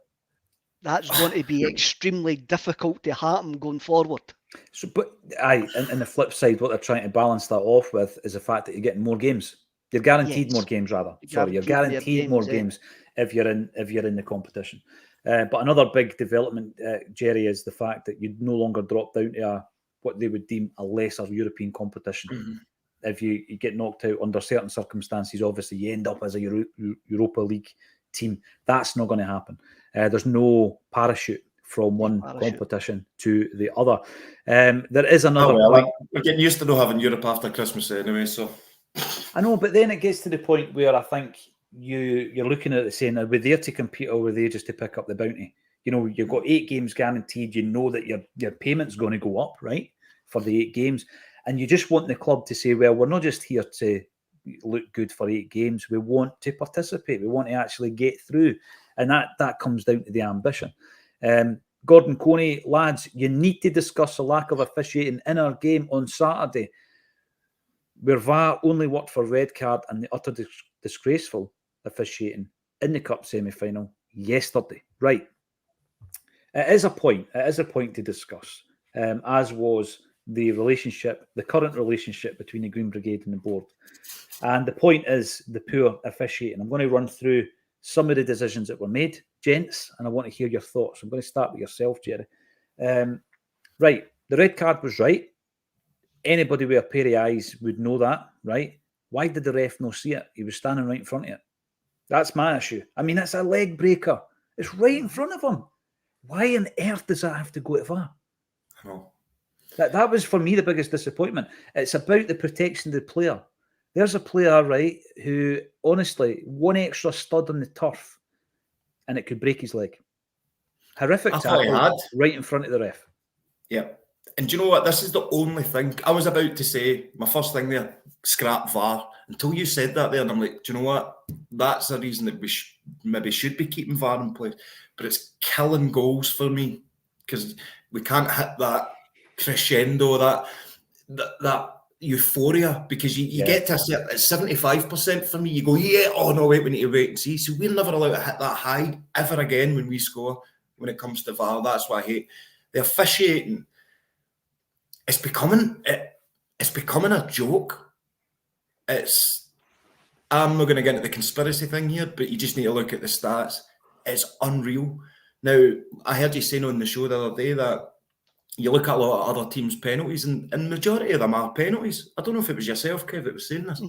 That's going to be extremely difficult to happen going forward. So, but and the flip side, what they're trying to balance that off with is the fact that you're getting more games. You're guaranteed more games, rather. You're guaranteed more games if you're in the competition. But another big development, Jerry, is the fact that you no longer drop down to what they would deem a lesser European competition. Mm-hmm. If you get knocked out under certain circumstances, obviously you end up as a Europa League team. That's not going to happen. There's no parachute from one competition to the other. There is another. We're getting used to not having Europe after Christmas anyway, so. I know, but then it gets to the point where I think you're looking at it saying, are we there to compete or were they just to pick up the bounty? You know, you've got 8 games guaranteed. You know that your payment's going to go up, right, for the 8 games. And you just want the club to say, well, we're not just here to look good for 8 games. We want to participate. We want to actually get through. And that comes down to the ambition. Gordon Coney, lads, you need to discuss the lack of officiating in our game on Saturday, where VAR only worked for red card and the utter disgraceful officiating in the cup semi-final yesterday. Right. It is a point to discuss, as was the current relationship between the Green Brigade and the board. And the point is the poor officiating. I'm going to run through some of the decisions that were made, gents, and I want to hear your thoughts. I'm going to start with yourself, Jerry. Right. The red card was right. Anybody with a pair of eyes would know that, right? Why did the ref not see it? He was standing right in front of it. That's my issue. I mean, it's a leg breaker. It's right in front of him. Why on earth does that have to go to VAR? Oh. That was, for me, the biggest disappointment. It's about the protection of the player. There's a player, right, who, honestly, one extra stud on the turf and it could break his leg. Horrific tackle right in front of the ref. Yeah. And do you know what? This is the only thing. I was about to say, my first thing there, scrap VAR. Until you said that there, and I'm like, do you know what? That's the reason that we maybe should be keeping VAR in place. But it's killing goals for me because we can't hit that crescendo, that euphoria, because you get to 75% for me. You go, yeah, oh no, wait, we need to wait and see. So we're never allowed to hit that high ever again when we score, when it comes to VAR. That's what I hate. The officiating, it's becoming a joke. I'm not going to get into the conspiracy thing here, but you just need to look at the stats. It's unreal. Now, I heard you saying on the show the other day that you look at a lot of other teams' penalties, and the majority of them are penalties. I don't know if it was yourself, Kev, that was saying this.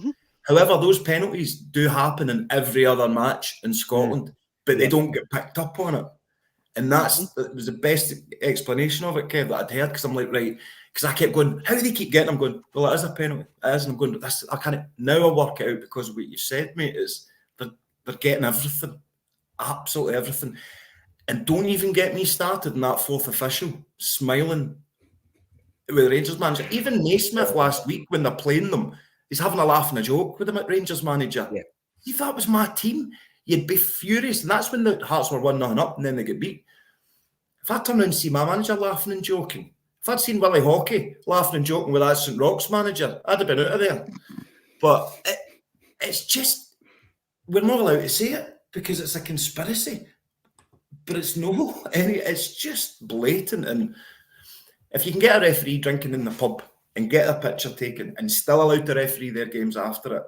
However, those penalties do happen in every other match in Scotland, but they don't get picked up on it. And that was the best explanation of it, Kev, that I'd heard, because I'm like, right, because I kept going, how do they keep getting? I'm going, well, it is a penalty. It is. And I'm going, but I can't. Now I work it out because of what you said, mate, is they're getting everything, absolutely everything. And don't even get me started on that fourth official smiling with the Rangers manager. Even Naismith last week, when they're playing them, he's having a laugh and a joke with them at Rangers manager. Yeah. If that was my team, you'd be furious. And that's when the Hearts were 1-0 up and then they get beat. If I turn around and see my manager laughing and joking, if I'd seen Willie Hockey laughing and joking with that St Rock's manager, I'd have been out of there. But it's just, we're not allowed to say it because it's a conspiracy. But it's just blatant. And if you can get a referee drinking in the pub and get a picture taken and still allowed to referee their games after it,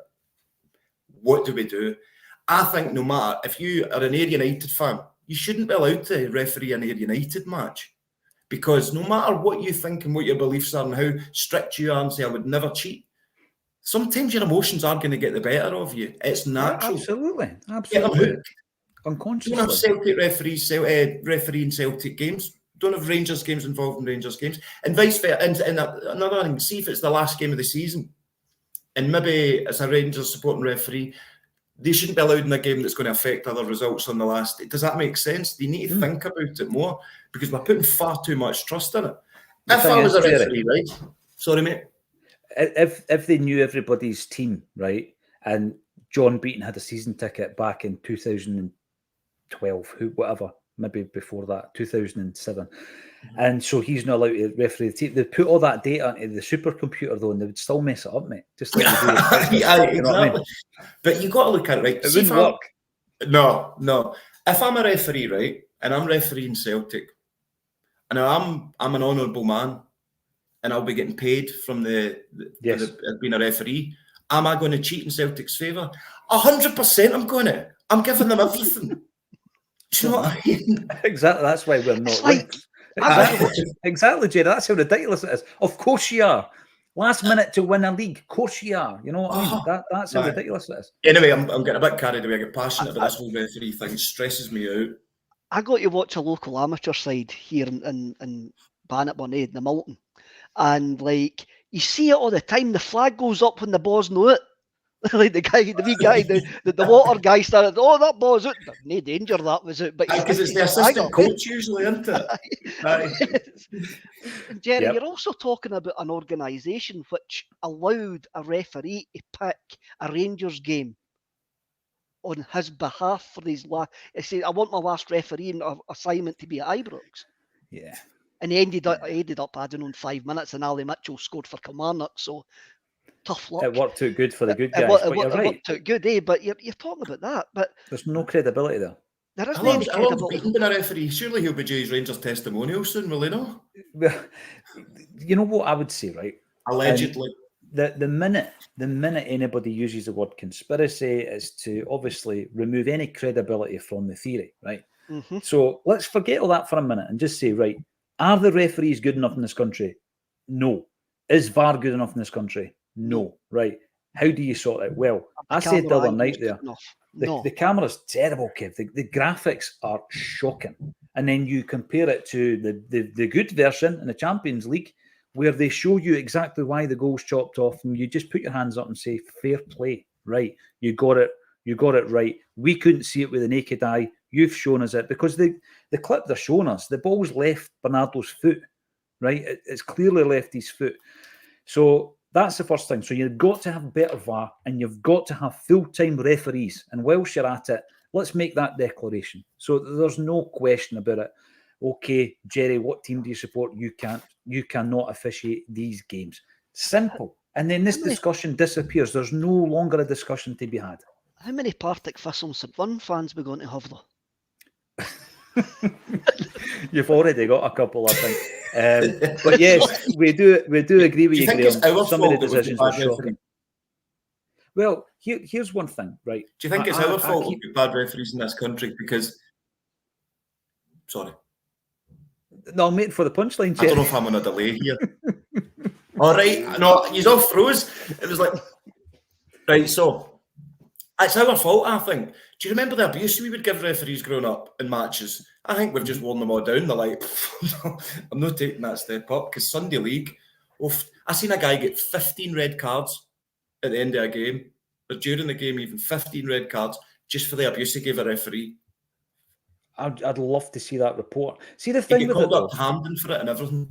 what do we do? I think no matter, if you are an Ayr United fan, you shouldn't be allowed to referee an Ayr United match, because no matter what you think and what your beliefs are and how strict you are and say, I would never cheat, sometimes your emotions are going to get the better of you. It's natural. Absolutely. Get them hooked. Unconsciously. Don't have Celtic referees refereeing Celtic games. Don't have Rangers games involved in Rangers games. And vice versa. And another thing, see if it's the last game of the season, and maybe as a Rangers supporting referee, they shouldn't be allowed in a game that's going to affect other results on the last day. Does that make sense? They need to think about it more, because we're putting far too much trust in it. If I was a referee, right? Sorry, mate. If they knew everybody's team, right, and John Beaton had a season ticket back in 2012, whatever, maybe before that, 2007. And so he's not allowed to referee the team. They put all that data into the supercomputer, though, and they would still mess it up, mate. Just like they do. You know what I mean? But you got to look at it, right? It wouldn't work. No. If I'm a referee, right, and I'm refereeing Celtic, and I'm an honourable man, and I'll be getting paid from being a referee, am I going to cheat in Celtic's favour? 100% I'm going to. I'm giving them everything. Do you know what I mean? Exactly. That's why we're not like, exactly, Jerry. That's how ridiculous it is. Of course you are. Last minute to win a league. Of course you are. You know what I mean? That's how ridiculous it is. Anyway, I'm getting a bit carried away. I get passionate about this whole referee thing. It stresses me out. I got to watch a local amateur side here in Bannockburn, in the Milton. And like, you see it all the time. The flag goes up when the ball's not it. Like the wee guy, the water guy started, oh, that ball's out. No danger, that was it. But because it's the assistant coach usually, isn't it? Jerry, you're also talking about an organisation which allowed a referee to pick a Rangers game on his behalf for these last. He said, I want my last refereeing assignment to be at Ibrox. Yeah. And he ended up adding on 5 minutes, and Ali Mitchell scored for Kilmarnock. So tough luck. It worked out good for the good guys. It worked out good, but you're talking about that. But there's no credibility there. There is no credibility. Beaton been a referee. Surely he'll be due his Rangers testimonial soon, will he not? You know what I would say, right? Allegedly. The minute anybody uses the word conspiracy is to obviously remove any credibility from the theory, right? Mm-hmm. So let's forget all that for a minute and just say, right, are the referees good enough in this country? No. Is VAR good enough in this country? No. Right. How do you sort it? Well, I said the other night there, the camera's terrible, Kev. The graphics are shocking. And then you compare it to the good version in the Champions League, where they show you exactly why the goal's chopped off, and you just put your hands up and say, fair play. Right. You got it right. We couldn't see it with the naked eye. You've shown us it, because the clip they're showing us, the ball's left Bernardo's foot, right? It's clearly left his foot. So that's the first thing. So you've got to have better VAR, and you've got to have full-time referees. And whilst you're at it, let's make that declaration. So there's no question about it. Okay, Jerry, what team do you support? You cannot officiate these games. Simple. And then this discussion disappears. There's no longer a discussion to be had. How many Partick Thistle St Mirren fans we're going to have though? You've already got a couple, I think. But yes, we do agree with you, Graham. Some of the decisions were shocking. Well, here's one thing, right? Do you think it's our fault we've got bad referees in this country? Because, sorry. No, I'm waiting for the punchline. I don't know if I'm on a delay here. All right. No, he's all froze. It was like, right, so it's our fault, I think. Do you remember the abuse we would give referees growing up in matches? I think we've just worn them all down. They're like, I'm not taking that step up, because Sunday League, I seen a guy get 15 red cards at the end of a game, or during the game even, 15 red cards just for the abuse he gave a referee. I'd love to see that report. See, the thing with it, called up Hamden for it and everything.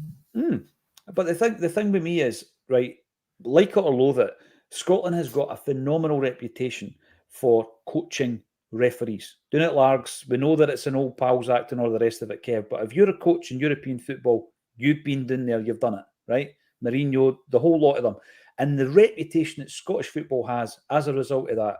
But the thing with me is, right, like it or loathe it, Scotland has got a phenomenal reputation for coaching referees. Doing it largs, we know that it's an old pals act and all the rest of it, Kev, but if you're a coach in European football, you've been down there, you've done it, right? Mourinho, the whole lot of them. And the reputation that Scottish football has as a result of that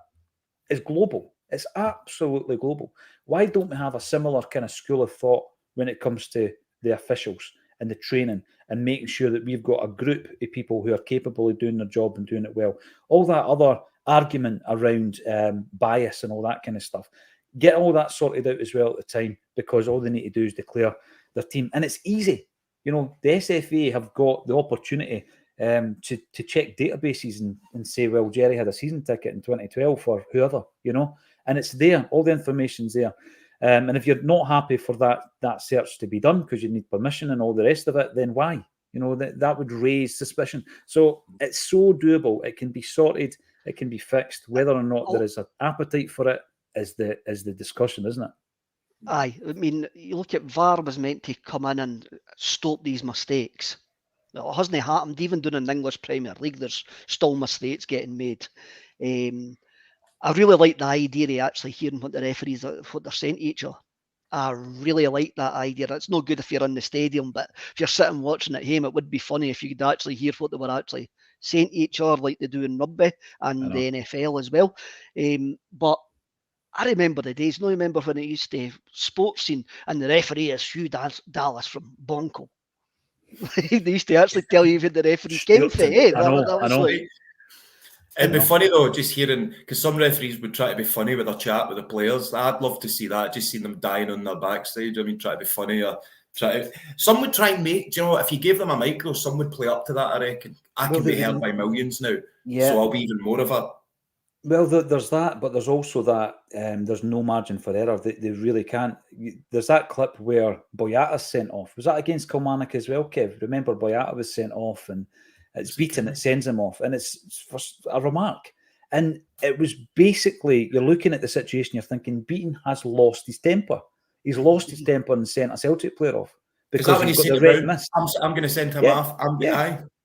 is global. It's absolutely global. Why don't we have a similar kind of school of thought when it comes to the officials and the training and making sure that we've got a group of people who are capable of doing their job and doing it well? All that other argument around bias and all that kind of stuff, get all that sorted out as well at the time, because all they need to do is declare their team. And it's easy. You know, the SFA have got the opportunity to check databases and say, well, Jerry had a season ticket in 2012 for whoever, you know, and it's there. All the information's there. And if you're not happy for that search to be done because you need permission and all the rest of it, then why? You know, that would raise suspicion. So it's so doable. It can be sorted. It can be fixed. Whether or not there is an appetite for it is the discussion, isn't it? Aye. I mean, you look at VAR was meant to come in and stop these mistakes. It hasn't happened. Even doing in the English Premier League, there's still mistakes getting made. I really like the idea of actually hearing what the referees, what they're saying to each other. I really like that idea. It's no good if you're in the stadium, but if you're sitting watching at home, it would be funny if you could actually hear what they were actually saying to each other, like they do in rugby and the NFL as well. But I remember the days. No, I remember when it used to sports scene and the referee is Hugh Dallas from Bonko. They used to actually tell you when the referee came for. Hey, I know. Like, it'd be funny though, just hearing, because some referees would try to be funny with their chat with the players. I'd love to see that, just seeing them dying on their backstage. I mean, try to be funny or some would try and make, do you know, if you gave them a micro, some would play up to that, I reckon. I can be heard by millions now, so I'll be even more of a... Well, there's that, but there's also that there's no margin for error. They really can't. There's that clip where Boyata's sent off. Was that against Kilmarnock as well, Kev? Remember, Boyata was sent off and it's beaten, it sends him off. And it's for a remark. And it was basically, you're looking at the situation, you're thinking, Beaton has lost his temper. He's lost his temper and sent a Celtic player off. Because he's got the red mist. I'm going to send him off.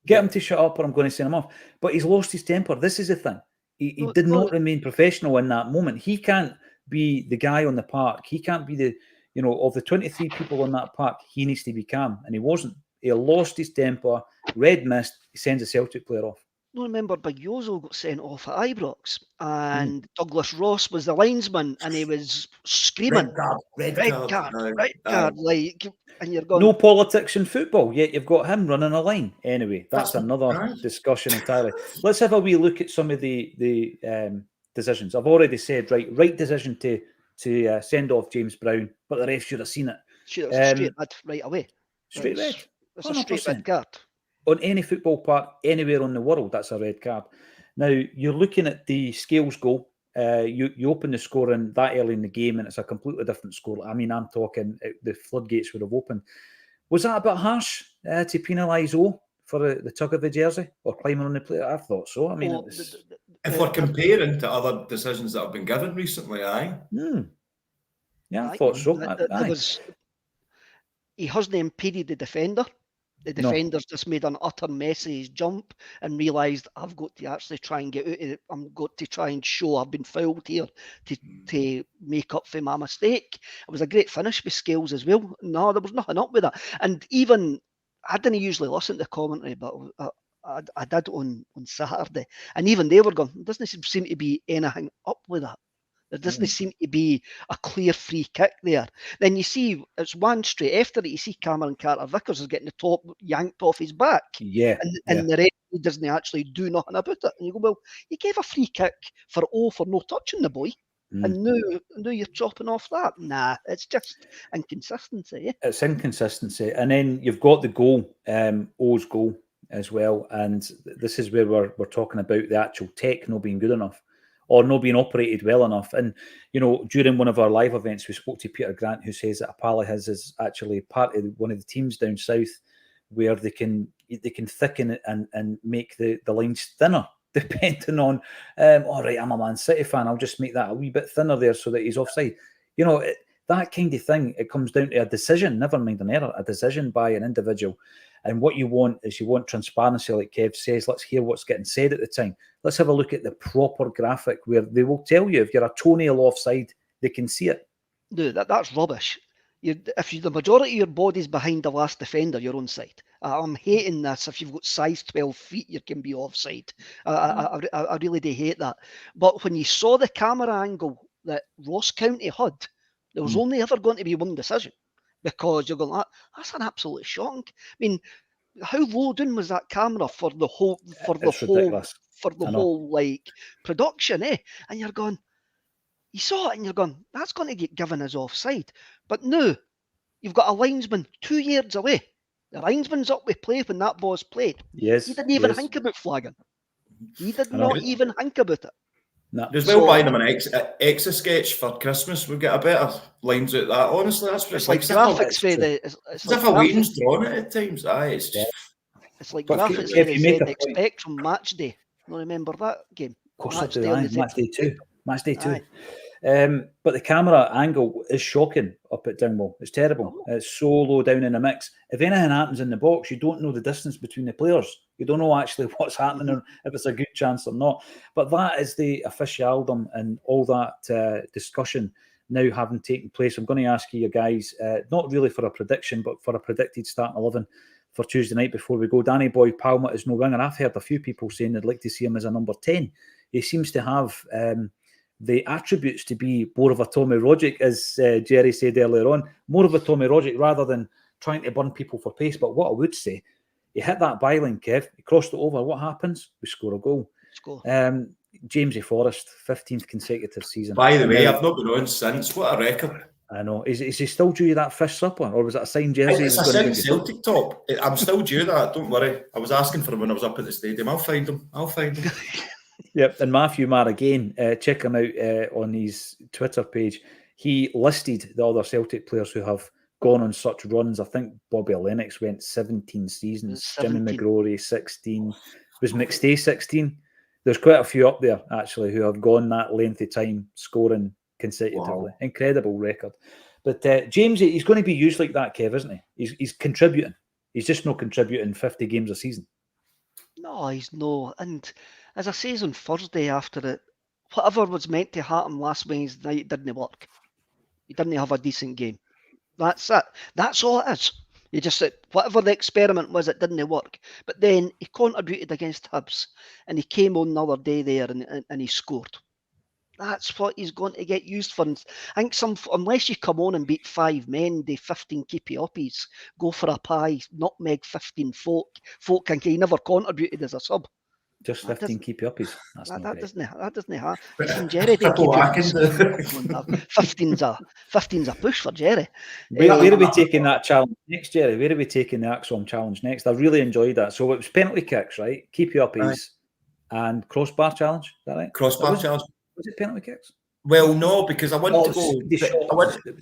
Get him to shut up or I'm going to send him off. But he's lost his temper. This is the thing. He did not remain professional in that moment. He can't be the guy on the park. He can't be the, you know, of the 23 people on that park, he needs to be calm. And he wasn't. He lost his temper, red mist, he sends a Celtic player off. No, remember, Big Yozo got sent off at Ibrox and Douglas Ross was the linesman and he was screaming, red card, like, and you're going... No politics in football, yet you've got him running a line. Anyway, that's another discussion entirely. Let's have a wee look at some of the decisions. I've already said, right decision to send off James Brown, but the ref should have seen it. Should have straight red right away. Straight red. It's a straight red card. On any football park, anywhere in the world, that's a red card. Now, you're looking at the Scales goal. You open the scoring that early in the game and it's a completely different score. I mean, I'm talking the floodgates would have opened. Was that a bit harsh to penalise O for the tug of the jersey or climbing on the plate? I thought so. I mean, if we're comparing to other decisions that have been given recently, Yeah, I thought so. He hasn't impeded the defender. The defender's just made an utter mess of his jump and realised I've got to actually try and get out of it. I've got to try and show I've been fouled here to make up for my mistake. It was a great finish with Scales as well. No, there was nothing up with that. And even, I didn't usually listen to commentary, but I did on Saturday, and even they were going, there doesn't seem to be anything up with that. There doesn't seem to be a clear free kick there. Then you see it's one straight after it. You see Cameron Carter-Vickers is getting the top yanked off his back. Yeah. And the referee doesn't actually do nothing about it. And you go, well, you gave a free kick for no touching the boy. And now you're chopping off that. Nah, it's just inconsistency. Yeah? It's inconsistency. And then you've got the goal, O's goal as well. And this is where we're talking about the actual tech not being good enough or not being operated well enough. And, you know, during one of our live events, we spoke to Peter Grant, who says that a pal of his is actually part of one of the teams down south where they can thicken it and make the lines thinner, depending on, all right, I'm a Man City fan, I'll just make that a wee bit thinner there so that he's offside. You know, that kind of thing, it comes down to a decision, never mind an error, a decision by an individual. And what you want is transparency, like Kev says. Let's hear what's getting said at the time. Let's have a look at the proper graphic where they will tell you if you're a toenail offside, they can see it. No, that's rubbish. If the majority of your body's behind the last defender, you're onside. I'm hating this. If you've got size 12 feet, you can be offside. I really do hate that. But when you saw the camera angle that Ross County had, there was only ever going to be one decision, because you're going, that's an absolute shock. I mean, how low down was that camera for the whole like production, eh? And you're going, you saw it and you're going, that's going to get given as offside. But no, you've got a linesman 2 yards away. The linesman's up with play when that ball's played. Yes. He didn't even think about flagging. He did not even think about it. No. There's well buying them an Etch-a-Sketch for Christmas. We'll get a better lines out of that. Honestly, that's what it's like. Graphics for the. It's like a Wayne's drawn it at times. Aye, it's just. It's like graphics for the ZX Expect from Match Day. I remember that game. Of course, Match Day 2. But the camera angle is shocking up at Dingwall. It's terrible. It's so low down in the mix. If anything happens in the box, you don't know the distance between the players. You don't know actually what's happening or if it's a good chance or not. But that is the officialdom and all that discussion now having taken place. I'm going to ask you guys, not really for a prediction, but for a predicted starting 11 for Tuesday night before we go. Danny Boy Palmer is no winger. I've heard a few people saying they'd like to see him as a number 10. He seems to have the attributes to be more of a Tommy Roderick, as Jerry said earlier on, more of a Tommy Roderick rather than trying to burn people for pace. But what I would say, he hit that byline, Kev, he crossed it over. What happens? We score a goal. Jamesy Forrest, 15th consecutive season. By the way, I've not been on since. What a record. I know. Is he still due that fish supper, or was that a signed jersey? It's a signed Celtic top. I'm still due that, don't worry. I was asking for him when I was up at the stadium. I'll find him. Yep, and Matthew Marr again, check him out on his Twitter page. He listed the other Celtic players who have gone on such runs. I think Bobby Lennox went 17 seasons, 17. Jimmy McGrory 16. Was McStay 16? There's quite a few up there, actually, who have gone that length of time scoring consecutively. Wow. Incredible record. But James, he's going to be used like that, Kev, isn't he? He's contributing. He's just not contributing 50 games a season. No, he's no. And as I says on Thursday after it, whatever was meant to happen last Wednesday night didn't work. He didn't have a decent game. That's it. That's all it is. He just said, whatever the experiment was, it didn't work. But then he contributed against Hibs and he came on another day there and he scored. That's what he's going to get used for. I think unless you come on and beat 5 men, the 15 keepy-uppies, go for a pie, nutmeg 15 folk and he never contributed as a sub. Just 15 keepy-uppies. That doesn't happen. Listen, Jerry did keep 15's a push for Jerry. Where are we taking that challenge next, Jerry? Where are we taking the Acsom challenge next? I really enjoyed that. So it was penalty kicks, right? Keepy-uppies and crossbar challenge. Is that right? Crossbar challenge. Was it penalty kicks? Well, no, because I wanted to go.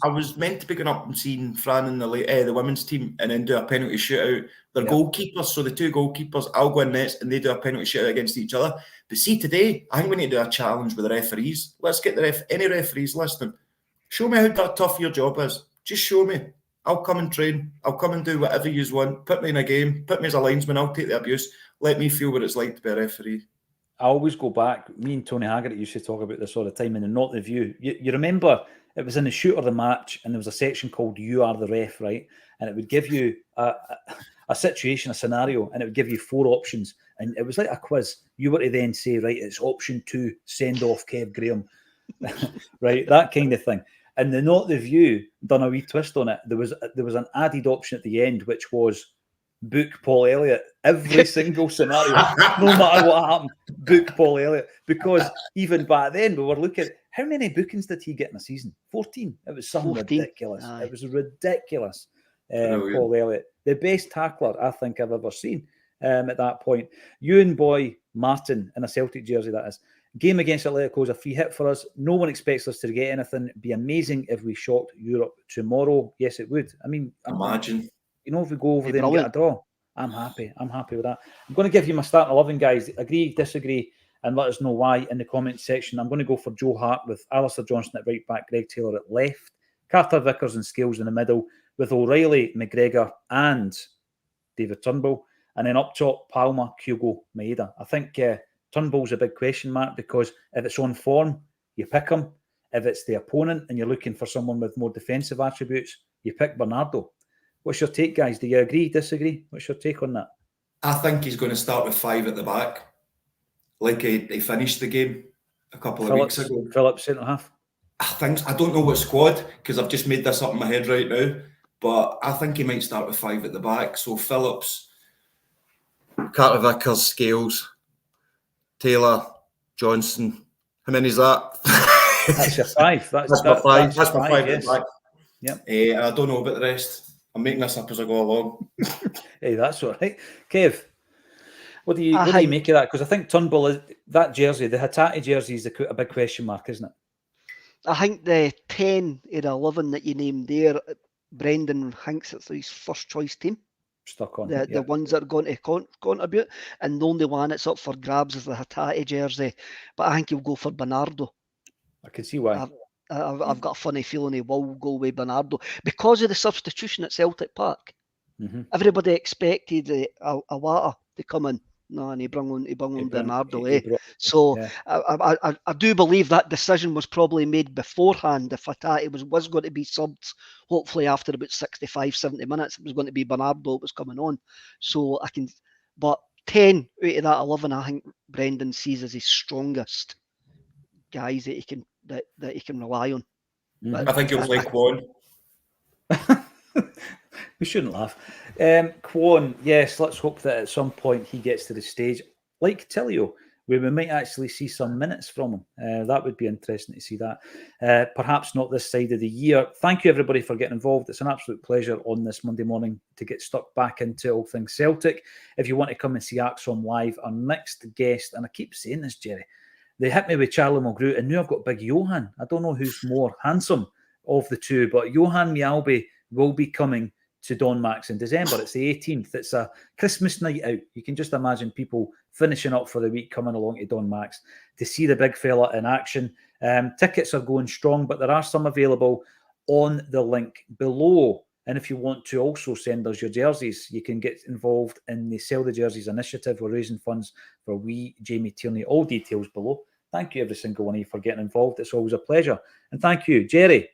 I was meant to be going up and seeing Fran and the women's team and then do a penalty shootout. They're goalkeepers, so the 2 goalkeepers, I'll go in nets and they do a penalty shootout against each other. But see, today, I think we need to do a challenge with the referees. Let's get any referees listening. Show me how tough your job is. Just show me. I'll come and train. I'll come and do whatever you want. Put me in a game. Put me as a linesman. I'll take the abuse. Let me feel what it's like to be a referee. I always go back. Me and Tony Haggart used to talk about this all the time in the Not the View. You remember it was in the shoot of the match and there was a section called You Are the Ref, right? And it would give you a a situation, a scenario, and it would give you 4 options. And it was like a quiz. You were to then say, right, it's option 2, send off Kev Graham. Right, that kind of thing. And the Not the View done a wee twist on it. There was an added option at the end, which was book Paul Elliott. Every single scenario, no matter what happened, book Paul Elliott. Because even back then, we were looking at how many bookings did he get in a season? 14. It was something 14. ridiculous. Aye. It was ridiculous. Paul Elliott, the best tackler I think I've ever seen at that point. Ewan Boy Martin in a Celtic jersey, that is. Game against Atletico is a free hit for us. No one expects us to get anything. It'd be amazing if we shocked Europe tomorrow. Yes, it would. I mean, Imagine. if we go over there and brilliant. get a draw, I'm happy. I'm happy with that. I'm going to give you my starting 11, guys. Agree, disagree, and let us know why in the comments section. I'm going to go for Joe Hart with Alistair Johnston at right back, Greg Taylor at left, Carter Vickers and Scales in the middle, with O'Reilly, McGregor and David Turnbull. And then up top, Palmer, Kogo, Maeda. I think Turnbull's a big question mark because if it's on form, you pick him. If it's the opponent and you're looking for someone with more defensive attributes, you pick Bernardo. What's your take, guys? Do you agree, disagree? What's your take on that? I think he's going to start with 5 at the back, like he finished the game a couple of weeks ago. Phillips centre half. I don't know what squad because I've just made this up in my head right now, but I think he might start with 5 at the back. So Phillips, Carter Vickers, Scales, Taylor, Johnson. How many is that? That's your 5. That's my 5. That's my 5 yes. at the back. Yep. I don't know about the rest. I'm making this up as I go along. Hey, that's all right. Kev, what do you make of that? Because I think Turnbull is that jersey, the Hatate jersey, is a big question mark, isn't it? I think the 10 or 11 that you named there, Brendan thinks it's his first choice team. Stuck on the ones that are going to contribute, and the only one that's up for grabs is the Hatate jersey. But I think he'll go for Bernardo. I can see why. I've got a funny feeling he will go with Bernardo because of the substitution at Celtic Park. Mm-hmm. Everybody expected Awata to come in. No, and he brought on Bernardo. So yeah. I do believe that decision was probably made beforehand. If Hatate was going to be subbed, hopefully after about 65, 70 minutes, it was going to be Bernardo that was coming on. So but 10 out of that 11, I think Brendan sees as his strongest guys that he can rely on. Mm-hmm. I think he'll play Kwon. We shouldn't laugh. Kwon, yes, let's hope that at some point he gets to the stage like Tillio, where we might actually see some minutes from him. That would be interesting to see that. Perhaps not this side of the year. Thank you, everybody, for getting involved. It's an absolute pleasure on this Monday morning to get stuck back into all things Celtic. If you want to come and see Acsom live, our next guest, and I keep saying this, Jerry, they hit me with Charlie Mulgrew, and now I've got Big Johan. I don't know who's more handsome of the two, but Johan Mialbi will be coming to Don Max in December. It's the 18th. It's a Christmas night out. You can just imagine people finishing up for the week coming along to Don Max to see the big fella in action. Tickets are going strong, but there are some available on the link below. And if you want to also send us your jerseys, you can get involved in the Sell the Jerseys initiative. We're raising funds for wee Jamie Tierney. All details below. Thank you, every single one of you, for getting involved. It's always a pleasure. And thank you, Jerry,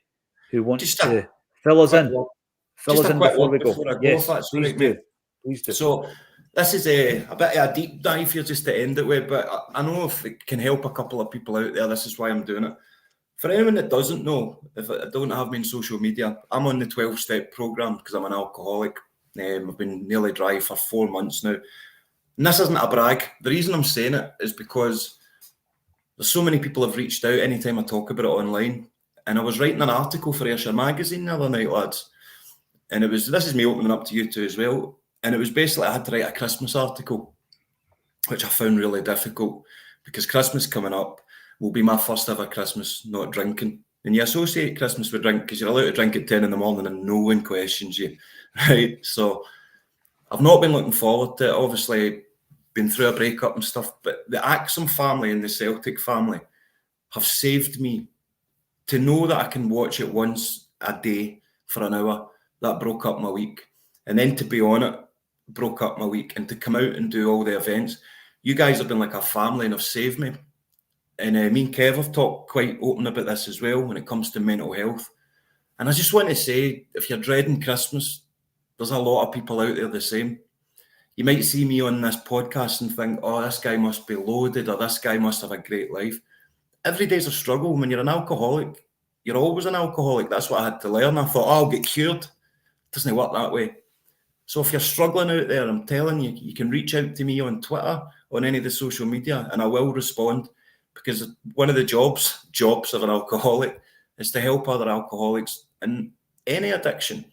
who wants to fill us in. Fill us in before we go. Yes, please do. Please do. So this is a bit of a deep dive here just to end it with, but I know if it can help a couple of people out there, this is why I'm doing it. For anyone that doesn't know, if I don't have me in social media, I'm on the 12-step program because I'm an alcoholic. I've been nearly dry for 4 months now. And this isn't a brag. The reason I'm saying it is because there's so many people have reached out anytime I talk about it online. And I was writing an article for Ayrshire magazine the other night, lads. And this is me opening up to you two as well. And it was basically, I had to write a Christmas article, which I found really difficult because Christmas coming up will be my first ever Christmas not drinking. And you associate Christmas with drink because you're allowed to drink at 10 in the morning and no one questions you, right? So I've not been looking forward to it. Obviously, been through a breakup and stuff, but the Acsom family and the Celtic family have saved me to know that I can watch it once a day for an hour. That broke up my week. And then to be on it, broke up my week. And to come out and do all the events, you guys have been like a family and have saved me. And me and Kev have talked quite open about this as well when it comes to mental health. And I just want to say, if you're dreading Christmas, there's a lot of people out there the same. You might see me on this podcast and think, oh, this guy must be loaded, or this guy must have a great life. Every day's a struggle. When you're an alcoholic, you're always an alcoholic. That's what I had to learn. I thought, oh, I'll get cured. It doesn't work that way. So if you're struggling out there, I'm telling you, you can reach out to me on Twitter, on any of the social media, and I will respond, because one of the jobs of an alcoholic is to help other alcoholics in any addiction.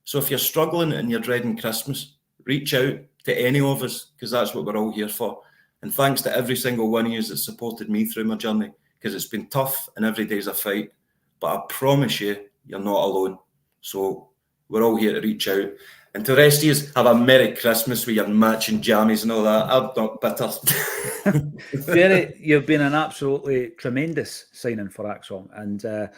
So if you're struggling and you're dreading Christmas, reach out to any of us, because that's what we're all here for. And thanks to every single one of you that supported me through my journey, because it's been tough and every day's a fight. But I promise you, you're not alone. So we're all here to reach out. And to the rest of you, have a Merry Christmas with your matching jammies and all that. I'm not bitter. Jerry, you've been an absolutely tremendous signing for Acsom. And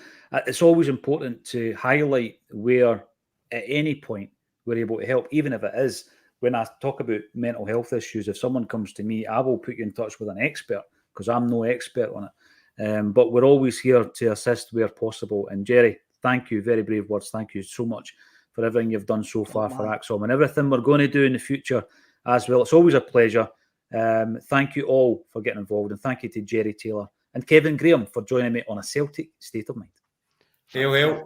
it's always important to highlight where, at any point, we're able to help, even if it is, when I talk about mental health issues, if someone comes to me, I will put you in touch with an expert, because I'm no expert on it. But we're always here to assist where possible. And Jerry, thank you. Very brave words. Thank you so much for everything you've done so far for Acsom, and everything we're going to do in the future as well. It's always a pleasure. Thank you all for getting involved, and thank you to Jerry Taylor and Kevin Graham for joining me on A Celtic State of Mind. Hail, hail.